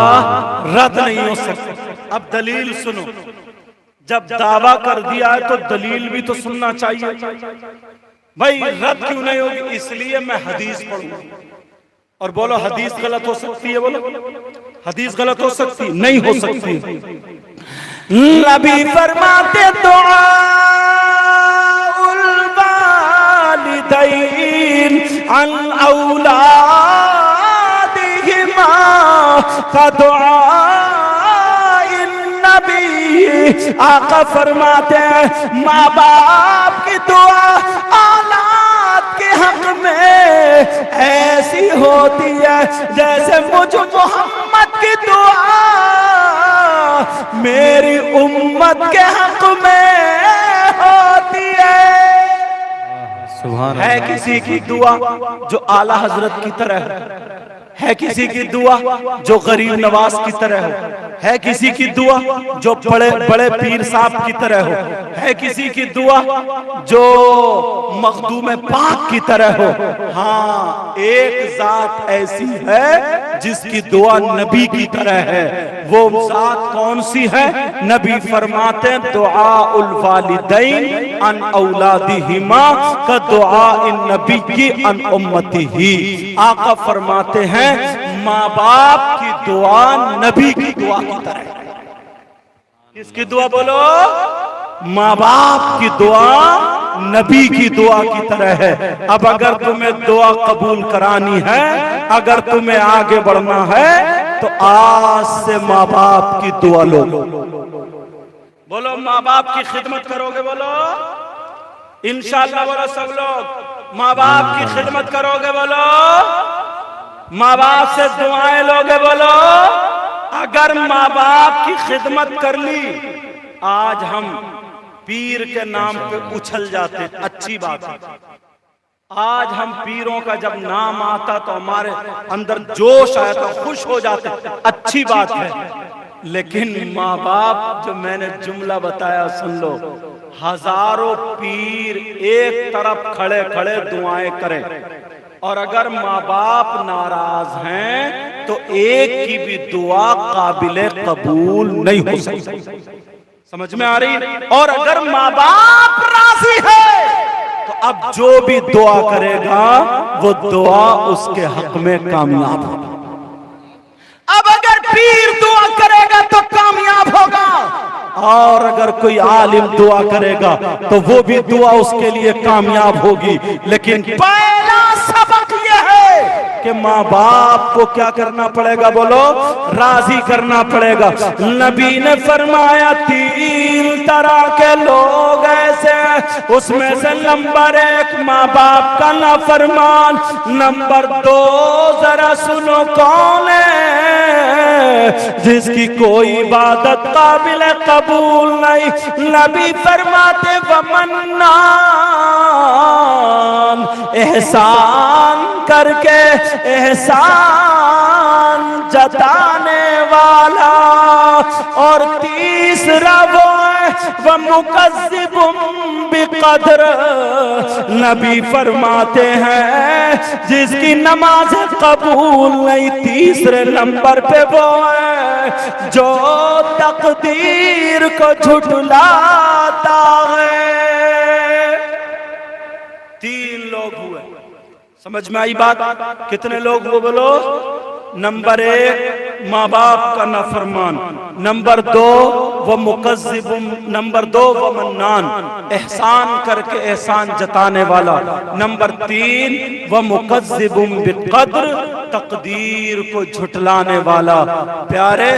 रद्द नहीं हो सकती। अब दलील सुनो, जब दावा कर दिया है तो दलील भी तो सुनना चाहिए। भाई रद्द क्यों नहीं होगी? इसलिए मैं हदीस पढ़ूंगा। और बोलो हदीस गलत हो सकती है? बोलो हदीस गलत हो सकती? नहीं हो सकती। नबी फरमाते दुआ उल वालिदैन अन औलादिहिमा का दुआ नबी। आका फरमाते हैं माँ बाप की दुआ औलाद के हक में ऐसी होती है जैसे मुझ मोहम्मद की दुआ मेरी उम्मत के हक में होती है। है किसी की दुआ जो आला हजरत की तरह है किसी की दुआ जो गरीब नवाज की तरह है किसी की दुआ जो बड़े बड़े पीर साहब की तरह हो, है किसी की दुआ जो मखदूम पाक की तरह हो। हाँ, एक जात ऐसी है जिसकी दुआ नबी की तरह है। वो जात कौन सी है? नबी फरमाते हैं दुआ उल वालिदैन अन औलादिहिमा का दुआ इन नबी की अन उम्मतिही। आका फरमाते हैं माँ बाप की दुआ नबी की दुआ की तरह। किसकी दुआ बोलो? माँ बाप की दुआ नबी की दुआ की तरह है। अब अगर तुम्हें दुआ कबूल करानी है, अगर तुम्हें आगे बढ़ना है, तो आज से माँ बाप की दुआ लो। बोलो माँ बाप की खिदमत करोगे? बोलो इंशाअल्लाह। बोलो सब लोग माँ बाप की खिदमत करोगे? बोलो माँ बाप से दुआएं लोगे? बोलो अगर माँ बाप की खिदमत कर ली, आज हम पीर के नाम पे उछल जाते, अच्छी बात है। आज हम पीरों का जब नाम आता तो हमारे अंदर जोश आता, खुश हो जाते, अच्छी बात है। लेकिन माँ बाप, जो मैंने जुमला बताया सुन लो, हजारों पीर एक तरफ खड़े खड़े दुआएं करें, और अगर माँ बाप नाराज हैं तो एक की भी दुआ काबिले कबूल नहीं हो सकती। समझ में आ रही? और अगर माँ बाप राजी है तो अब जो भी दुआ करेगा वो दुआ उसके हक में कामयाब होगा। अब अगर पीर दुआ करेगा तो कामयाब होगा, और अगर कोई आलिम दुआ करेगा तो वो भी दुआ उसके लिए कामयाब होगी। लेकिन पहला सबक यह है कि माँ बाप को क्या करना पड़ेगा? बोलो, राजी करना पड़ेगा। नबी ने फरमाया 3 तरह के लोग ऐसे, उसमें से नंबर 1 माँ बाप का नाफरमान, नंबर 2 जरा सुनो कौन है, जिसकी कोई इबादत काबिल कबूल नहीं। नबी फरमाते वमन्नान, एहसान करके एहसान जताने वाला। और तीसरा वो है वह मुकज़्ज़िबुम बिक़द्र, नबी फरमाते हैं जिसकी नमाज कबूल नहीं। तीसरे नंबर पे वो है जो तकदीर को झुठलाता है। 3 लोग हुए। समझ में आई बात? कितने लोग वो? बोलो, नंबर 1 माँ बाप का नाफरमान, नंबर 2 वो मुकज़्ज़िबुम, नंबर 2 वो मन्नान, एहसान करके एहसान जताने वाला, नंबर 3 वो मुकज़्ज़िबुम बिक़द्र, तकदीर को झुठलाने वाला। प्यारे,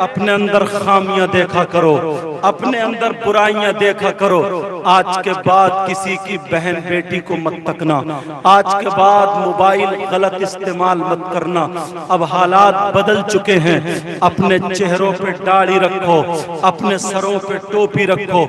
अपने अंदर खामियां देखा करो, अपने अंदर बुराइयां देखा करो। आज के बाद किसी की बहन बेटी को मत तकना, आज के बाद मोबाइल गलत इस्तेमाल मत करना। अब हालात बदल चुके हैं। अपने चेहरों पे दाढ़ी रखो, अपने सरों पे टोपी रखो,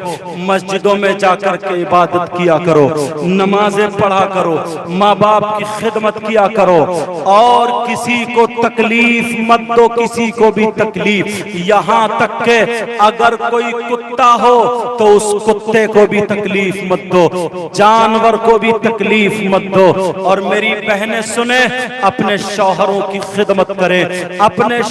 मस्जिदों में जाकर के इबादत किया करो, नमाजें पढ़ा करो, माँ बाप की खिदमत किया करो, और किसी को तकलीफ मत दो, किसी को भी तकलीफ। यहाँ तक के अगर कोई कुत्ता हो तो उस कुत्ते को भी तकलीफ मत दो, जानवर को भी तकलीफ मत दो। और मेरी बहनें सुने, अपने शौहरों की खिदमत करें, अपने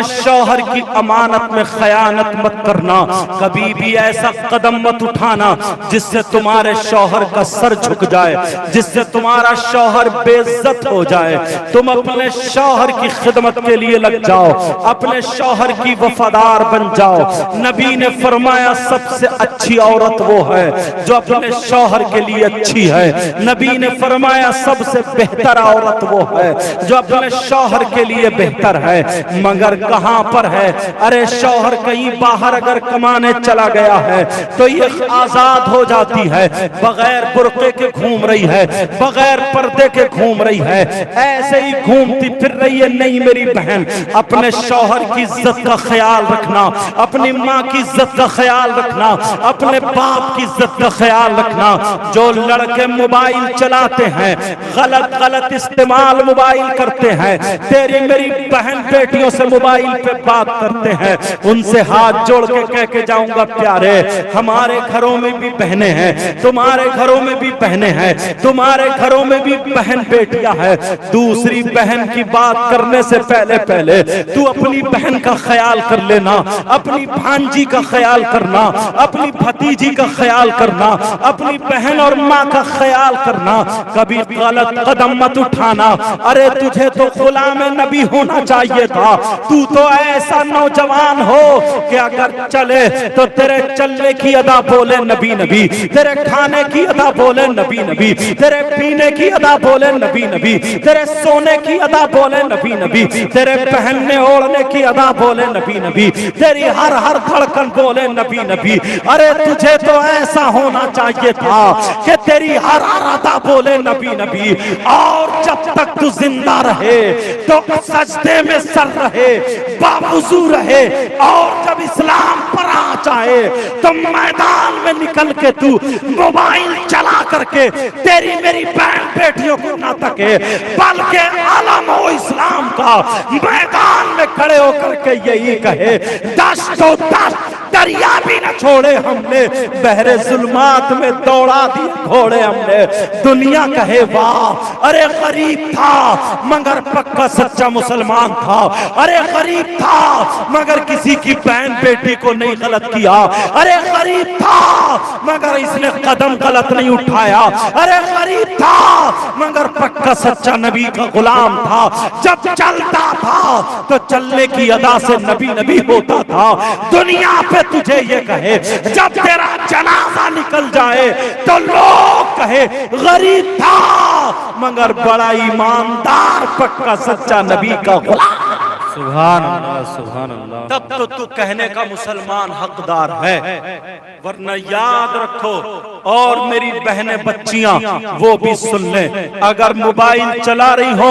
शौहर की अमानत में खयानत मत करना। कभी भी ऐसा कदम मत उठाना जिससे तुम्हारे शौहर का सर झुक जाए, जिससे तुम्हारा शौहर बेइज्जत हो जाए। तुम अपने शौहर की खिदमत के लिए लग जाओ, अपने शौहर की वफादार बन जाओ। नबी ने फरमाया सबसे अच्छी औरत वो है जो अपने शौहर के लिए अच्छी है। नबी ने फरमाया सबसे बेहतर औरत वो है जो अपने शौहर के लिए बेहतर है। मगर कहां पर है? अरे शौहर कहीं बाहर अगर कमाने चला गया है तो ये आजाद हो जाती है, बगैर बुर्के के घूम रही है, बगैर पर्दे के घूम रही है, ऐसे ही घूमती फिर रही है। नहीं मेरी बहन, अपने शौहर की इज्जत का ख्याल रखना, अपनी माँ की इज्जत का ख्याल रखना, अपने बाप की इज्जत का ख्याल रखना। जो लड़के मोबाइल चलाते हैं, गलत इस्तेमाल मोबाइल करते हैं, तेरी मेरी बहन बेटियों से मोबाइल पे बात करते हैं, उनसे हाथ जोड़ के कह के जाऊंगा, प्यारे हमारे घरों में भी बहनें हैं, तुम्हारे घरों में भी बहनें हैं, तुम्हारे घरों में भी बहन बेटियां हैं। दूसरी बहन की बात करने से पहले तू अपनी बहन का ख्याल कर लेना, अपनी भांजी का ख्याल करना, अपनी भतीजी का ख्याल करना, अपनी बहन और माँ का ख्याल करना। कभी गलत कदम मत उठाना। अरे तुझे तो गुलाम नबी होना चाहिए था। तू तो ऐसा नौजवान हो कि अगर चले तो तेरे चलने की अदा बोले नबी नबी, तेरे खाने की अदा बोले नबी नबी, तेरे पीने की अदा बोले नबी नबी, तेरे सोने की अदा बोले नबी नबी, तेरे पहनने ओढ़ने की अदा बोले नबी नबी, तेरी हर धड़कन बोले नबी नबी। अरे तुझे तो ऐसा होना चाहिए था कि तेरी हर अदा बोले नबी नबी, और जब तक तू जिंदा रहे तो सजदे में सर रहे, बावुजू रहे, और जब इस्लाम पर आ जाए तो मैदान में निकल के तू मोबाइल चला करके तेरी मेरी बहन बेटियों को ना तके, बल्कि आलम हो इस्लाम का मैदान में खड़े होकर के यही कहे, दस्तों दस्त दरिया भी न छोड़े हमने, बहरे जुल्मात में दौड़ा दिए घोड़े हमने। दुनिया कहे वाह, अरे गरीब था मगर पक्का सच्चा मुसलमान था, अरे गरीब था मगर किसी की बहन बेटी को नहीं गलत किया, अरे गरीब था मगर इसने कदम गलत नहीं उठाया, अरे गरीब था मगर पक्का सच्चा नबी का गुलाम था। जब चलता था तो चलने की अदा से नबी नबी होता था। दुनिया पे तुझे ये कहे, जब तेरा जनाजा निकल जाए तो लोग कहे गरीब था मगर बड़ा ईमानदार पक्का सच्चा नबी का गुलाम। सुभान अल्लाह, सुभान अल्लाह। तब तो तू कहने का मुसलमान हकदार है, वरना याद रखो और मेरी बहनें बच्चियां वो भी सुन ले, अगर मोबाइल चला रही हो,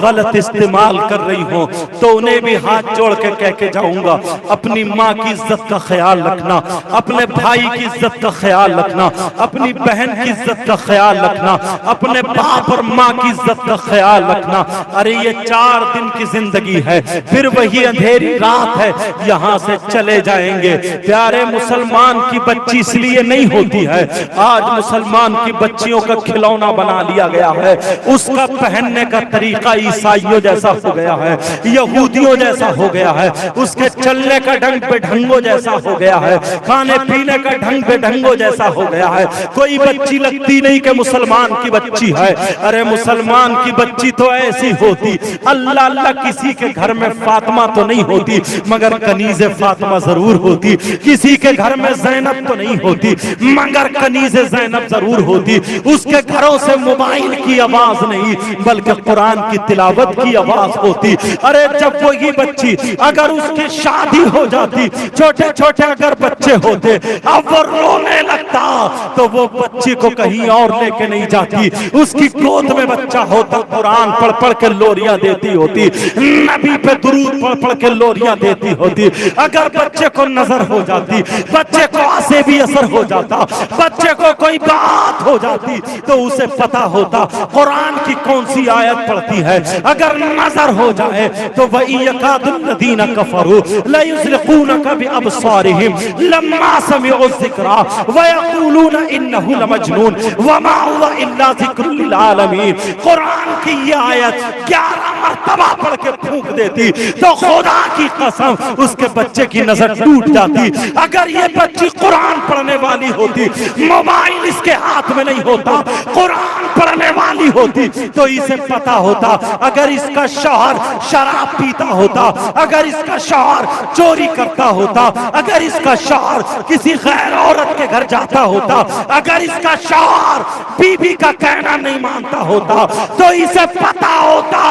गलत इस्तेमाल कर रही हो तो उन्हें भी हाथ जोड़ के कह के जाऊंगा, अपनी माँ की इज्जत का ख्याल रखना, अपने भाई की इज्जत का ख्याल रखना, अपनी बहन की इज्जत का ख्याल रखना, अपने बाप और माँ की इज्जत का ख्याल रखना। अरे ये 4 दिन की जिंदगी है, फिर वही अंधेरी रात है, यहाँ से चले जाएंगे। प्यारे मुसलमान की बच्ची इसलिए नहीं होती है, आज मुसलमान की बच्चियों का खिलौना बना लिया गया है, उसका पहनने का तरीका ईसाइयों जैसा हो गया है, यहूदियों जैसा हो गया है, उसके चलने का ढंग बेढंगो जैसा हो गया है, खाने पीने का ढंग बेढंगो जैसा हो गया है। कोई बच्ची लगती नहीं कि मुसलमान की बच्ची है। अरे मुसलमान की बच्ची तो ऐसी होती, अल्लाह अल्लाह किसी के घर में फातिमा तो नहीं होती मगर कनीज़े फातिमा जरूर होती, किसी के घर में ज़ैनब तो नहीं होती मगर कनीज़े ज़ैनब जरूर होती। उसके घरों से मोबाइल की आवाज नहीं बल्कि कुरान की तिलावत की आवाज होती। अरे जब वही बच्ची अगर उसकी शादी हो जाती, छोटे छोटे अगर बच्चे होते, अब वो रोने लगता तो वो बच्ची को कहीं और लेके नहीं जाती, उसकी गोद में बच्चा होता, कुरान पढ़ पढ़ के लोरियां देती होती, नबी पे दुरूद पढ़ पढ़ के लोरियां देती होती। अगर बच्चे को नजर हो जाती, बच्चे को आसे भी असर हो जाता, बच्चे को कोई बात हो जाती तो उसे पता होता कुरान की कौन सी आयत पढ़ती है। अगर नजर हो जाए तो वही यकादुल्लज़ीना कफरू ला युज़लिक़ूनका बिअबसारिहिम लम्मा समिअु ज़िक्रा व यक़ूलूना इन्नहु लमजनून व मा हुवा इल्ला ज़िक्रुल लिल आलमीन। कुरान की ये आयत 11 मर्तबा पढ़ के फूंक देती तो खुदा की कसम उसके बच्चे की नजर टूट जाती। अगर ये बच्ची कुरान पढ़ने वाली होती, मोबाइल इसके हाथ में नहीं होता, कुरान पढ़ने वाली होती तो इसे पता होता अगर इसका शौहर शराब पीता होता, अगर इसका शौहर चोरी करता होता, अगर इसका शौहर किसी गैर औरत के घर जाता होता, अगर इसका शौहर बीबी का कहना नहीं मानता होता तो इसे पता होता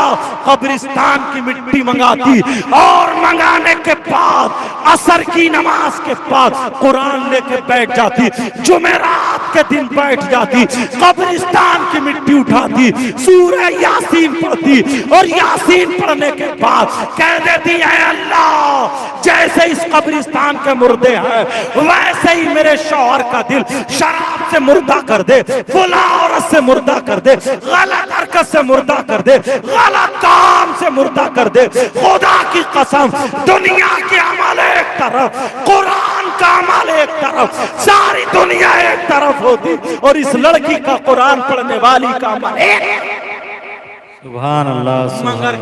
कब्रिस्तान की मिट्टी मंगाती और मंगाने के बाद असर की नमाज के बाद कुरान लेके बैठ जाती, जुमेरात के दिन बैठ जाती, कब्रिस्तान की मिट्टी उठाती, सूरह यासीन पढ़ती और यासीन पढ़ने के बाद कह देती है अल्लाह जैसे इस कब्रिस्तान के मुर्दे हैं वैसे ही मेरे शौहर का दिल शराब से मुर्दा कर दे, फुला औरत से मुर्दा कर दे, गलत हरकत से मुर्दा कर दे, गलत काम से मुर्दा कर दे। खुदा की कसम दुनिया के अमल एक तरफ, कुरान का अमल एक तरफ, सारी दुनिया एक तरफ होती और इस लड़की का कुरान पढ़ने वाली का अमल एक। सुभान अल्लाह। मगर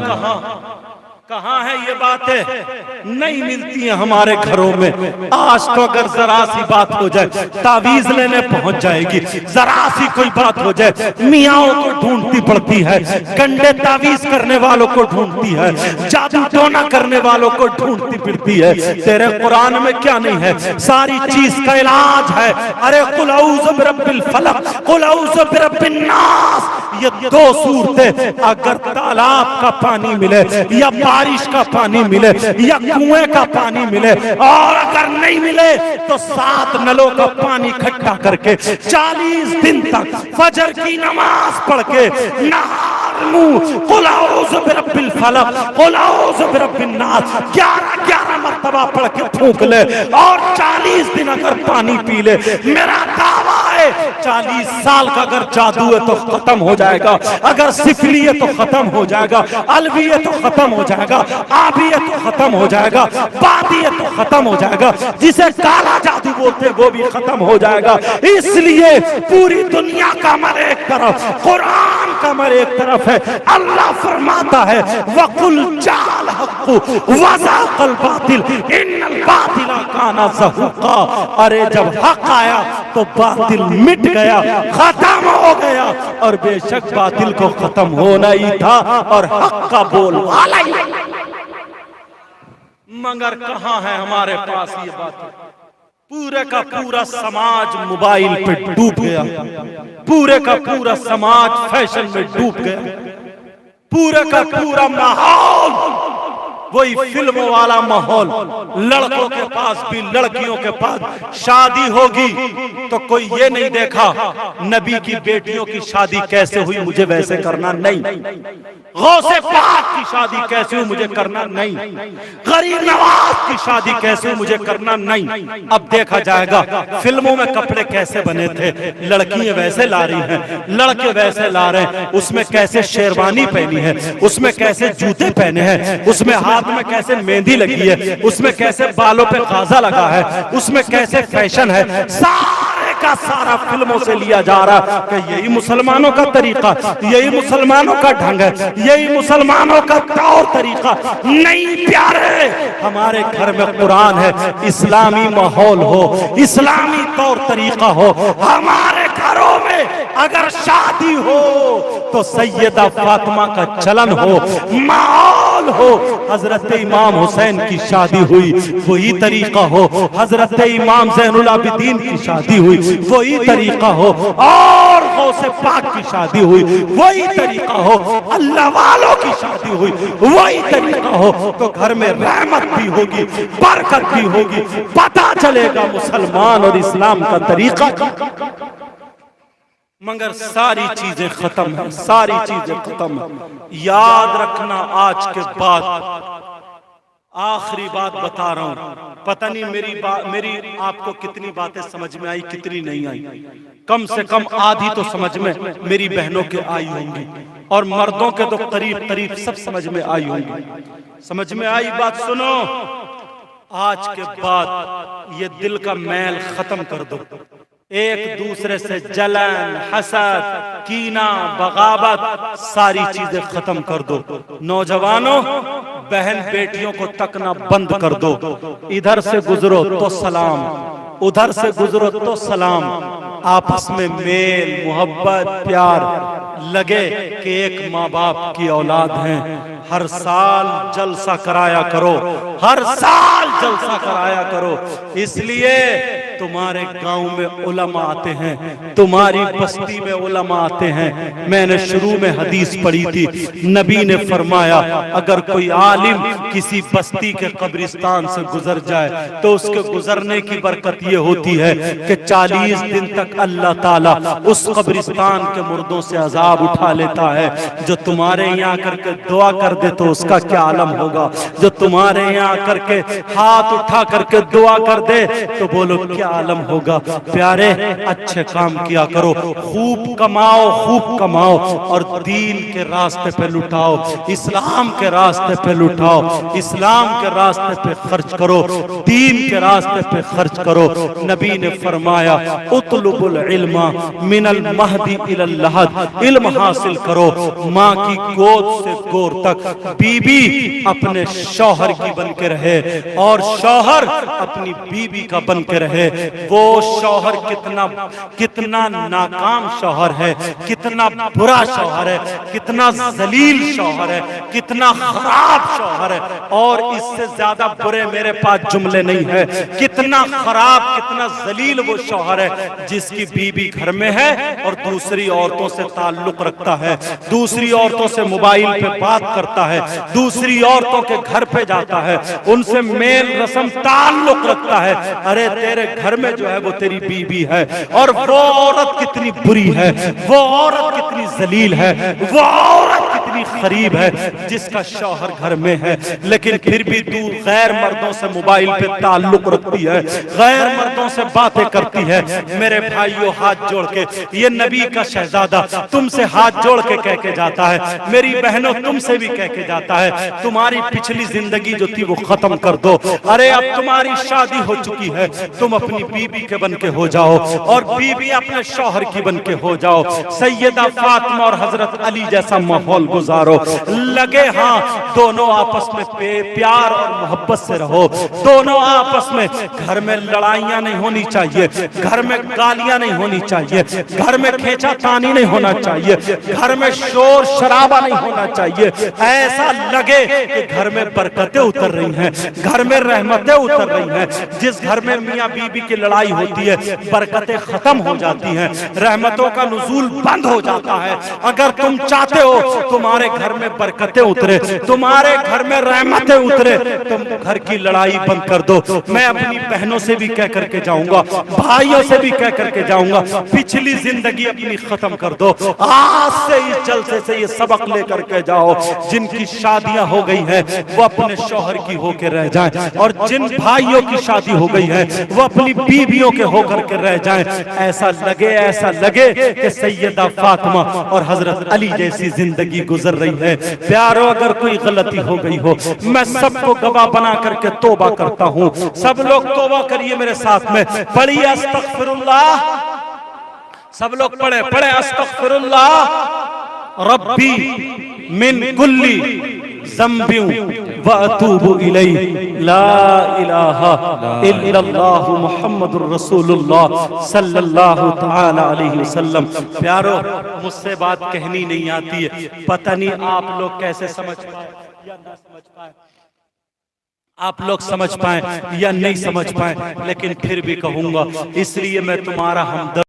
कहाँ है ये बातें नहीं मिलती हैं हमारे घरों में। आज तो अगर जरा सी बात हो जाए तावीज लेने पहुंच जाएगी, जरा सी कोई बात हो जाए मियाओं को ढूंढती पड़ती है, गंडे तावीज करने वालों को ढूंढती है, जादू टोना करने वालों को ढूंढती फिरती है। तेरे कुरान में क्या नहीं है, सारी चीज का इलाज है। अरे कुल औज़ु बिरब्बिल फलक, कुल औज़ु बिरब्बिन नास, ये 2 सूरतें अगर तालाब का पानी मिले या बारिश का पानी मिले या कुएं का पानी मिले और अगर नहीं मिले तो 7 नलों का पानी इकट्ठा करके 40 दिन तक फजर की नमाज पढ़ के नहा मुंह कुल औज़ु बिरब्बिल फलक कुल औज़ु बिरब्बिन नास 11 मरतबा पढ़ के फूंक ले और 40 दिन अगर पानी पी ले, मेरा दावा है 40 साल का अगर जादू है तो खत्म हो जाएगा, अगर सिफली है तो खत्म हो जाएगा, अलवी है तो खत्म हो जाएगा, आबी है तो खत्म हो जाएगा, बादी है तो खत्म हो जाएगा, जिसे काला जादू बोलते वो भी खत्म हो जाएगा। इसलिए पूरी दुनिया का अमल एक तरफ, कुरान का अमल एक तरफ है। अल्लाह फरमाता है वकुल जाल हक़्क़ु वज़ाक़ल बातिल इन्नल बातिला काना ज़हूक़ा। अरे जब हक आया तो बातिल मिट गया, खत्म हो गया, और बेशक बातिल को खत्म होना ही था और हक का बोलवाला ही। मगर कहाँ है हमारे पास ये बात? पूरे का पूरा समाज मोबाइल पे डूब गया, पूरे का पूरा समाज फैशन में डूब गया, पूरे का पूरा माहौल वही फिल्मों वाला माहौल। लड़कों के पास भी लड़कियों के पास शादी होगी तो कोई ये नहीं देखा नबी की बेटियों की शादी कैसे हुई मुझे वैसे करना नहीं, गौसे पाक की शादी कैसे हुई मुझे करना नहीं, गरीब नवाज की शादी कैसे हुई मुझे करना नहीं। अब देखा जाएगा फिल्मों में कपड़े कैसे बने थे, लड़कियां वैसे ला रही हैं, लड़के वैसे ला रहे हैं, उसमें कैसे शेरवानी पहनी है, उसमें कैसे जूते पहने हैं, उसमें हाथ में कैसे मेहंदी लगी है, उसमें कैसे बालों पे गाजा लगा है, उसमें कैसे फैशन है, सारे का सारा फिल्मों से लिया जा रहा कि यही मुसलमानों का तरीका, यही मुसलमानों का ढंग है, यही मुसलमानों का तौर तरीका। नहीं प्यारे, हमारे घर में कुरान है, इस्लामी माहौल हो, इस्लामी तौर तरीका हो। हमारे घरों में अगर शादी हो तो सैयदा फातिमा का चलन हो, माहौल हो, हजरत इमाम हुसैन की शादी हुई वही तरीका हो, हजरत इमाम ज़ैनुल आबिदीन की शादी हुई वही तरीका हो, और गौसे पाक की शादी हुई वही तरीका हो, अल्लाह वालों की शादी हुई वही तरीका हो, तो घर में रहमत भी होगी, बरकत भी होगी, पता चलेगा मुसलमान और इस्लाम का तरीका। मगर सारी चीजें खत्म है, सारी चीजें खत्म है। याद रखना, आज के बाद आखिरी बात बता रहा हूं, पता नहीं मेरी आपको कितनी बातें समझ में आई, कितनी नहीं आई। कम से कम आधी तो समझ में मेरी बहनों के आई होंगी, और मर्दों के तो करीब करीब सब समझ में आई होंगी। समझ में आई बात? सुनो, आज के बाद ये दिल का मैल खत्म कर दो, एक दूसरे से जलन, हसद, कीना, बगावत, सारी चीजें खत्म कर दो। नौजवानों, बहन बेटियों को तकना बंद कर दो। इधर से गुजरो तो सलाम, उधर से गुजरो तो सलाम। आपस में मेल, मोहब्बत, प्यार लगे कि एक माँ बाप की औलाद हैं। हर साल जलसा कराया करो, हर साल जलसा कराया करो। इसलिए तुम्हारे गांव में उलमा आते हैं, तुम्हारी बस्ती में उलमा आते हैं। मैंने शुरू में हदीस पढ़ी थी, नबी ने फरमाया अगर कोई आलिम किसी बस्ती के कब्रिस्तान से गुजर जाए तो उसके गुजरने की बरकत ये होती है कि 40 दिन तक अल्लाह ताला उस कब्रिस्तान के मुर्दों से अजाब उठा लेता है। जो तुम्हारे यहाँ करके दुआ कर दे तो उसका क्या आलम होगा, जो तुम्हारे यहाँ करके हाथ उठा करके दुआ कर दे तो बोलो क्या आलम होगा। प्यारे, अच्छे काम किया करो, खूब कमाओ, खूब कमाओ, और दीन के रास्ते पे लुटाओ, इस्लाम के रास्ते पे लुटाओ, इस्लाम के रास्ते पे खर्च करो, दीन के रास्ते पे खर्च करो। नबी ने फरमाया उतलुबुल इल्मा मिनल महदी इलल लहद, इल्म हासिल करो माँ की गोद से गोर तक। बीबी अपने शौहर की बन के रहे और शौहर अपनी बीबी का बन के रहे। वो शौहर कितना नाकाम शौहर है, कितना बुरा शौहर है, कितना जलील शौहर है, कितना खराब शौहर है। और इससे ज्यादा बुरे मेरे पास जुमले नहीं है। कितना खराब, कितना जलील वो शौहर है जिसकी बीबी घर में है और दूसरी औरतों से ताल्लुक रखता है, दूसरी औरतों से मोबाइल पे बात करता है, दूसरी औरतों के घर पे जाता है, उनसे मेल रस्म ताल्लुक रखता है। अरे तेरे घर में जो है वो तेरी बीबी है, और वो औरत कितनी बुरी है, वो औरत कितनी जलील है, वो औरत ही करीब है जिसका शौहर घर में है, लेकिन फिर भी दूर गैर मर्दों से मोबाइल पे ताल्लुक रखती है, गैर मर्दों से बातें करती है। मेरे भाइयों, हाथ जोड़ के ये नबी का शहजादा तुमसे हाथ जोड़ के कह के जाता है, मेरी बहनों तुमसे भी कह के जाता है, तुम्हारी पिछली जिंदगी जो थी वो खत्म कर दो। अरे अब तुम्हारी शादी हो चुकी है, तुम अपनी बीबी के बन के हो जाओ और बीबी अपने शौहर की बन के हो जाओ। सैयदा फातिमा और हजरत अली जैसा माहौल गुजारो। लगे हाँ, दोनों आपस में प्यार और मोहब्बत से रहो, दोनों आपस में। घर में लड़ाइयां नहीं होनी चाहिए, घर में गालियां नहीं होनी चाहिए, घर में खींचातानी नहीं होना चाहिए, घर में शोर शराबा नहीं होना चाहिए। ऐसा लगे कि घर में बरकतें उतर रही हैं, घर में रहमतें उतर रही हैं। जिस घर में मियां बीबी की लड़ाई होती है, बरकतें खत्म हो जाती हैं, रहमतों का नुज़ूल बंद हो जाता है। अगर तुम चाहते हो तुम्हारे घर में बरकतें उतरे, तुम्हारे घर में रहमतें उतरे, तुम घर की लड़ाई बंद कर दो। मैं अपनी बहनों से भी कह करके जाऊंगा, भाइयों से भी कह करके जाऊंगा, पिछली जिंदगी अपनी खत्म कर दो। आज से इस जलसे से ये सबक लेकर के जाओ, जिनकी शादियां हो गई हैं वो अपने शौहर की होकर रह जाएं, और जिन भाइयों की शादी हो गई है वो अपनी बीवियों के होकर के रह जाएं। ऐसा लगे कि सैयदा फातिमा और हजरत अली जैसी जिंदगी गुजर रही है। प्यारो, अगर कोई गलती हो गई हो, मैं सबको गवाह बना करके तौबा करता हूँ। सब लोग तौबा करिए मेरे साथ में, पढ़िए अस्तगफिरुल्लाह। सब लोग पढ़े अस्तगफिरुल्लाह रब्बी मिन कुल्ली ज़म्बिन व अतूबु इलैहि, ला इलाहा इल्लल्लाह मुहम्मदुर रसूलुल्लाह सल्लल्लाहु तआला अलैहि वसल्लम। प्यारो, मुझसे बात कहनी नहीं आती है, पता नहीं आप लोग कैसे समझ पाए या ना समझ पाए, आप लोग समझ पाए या नहीं समझ पाए, लेकिन फिर भी कहूंगा, इसलिए मैं तुम्हारा हमदर्द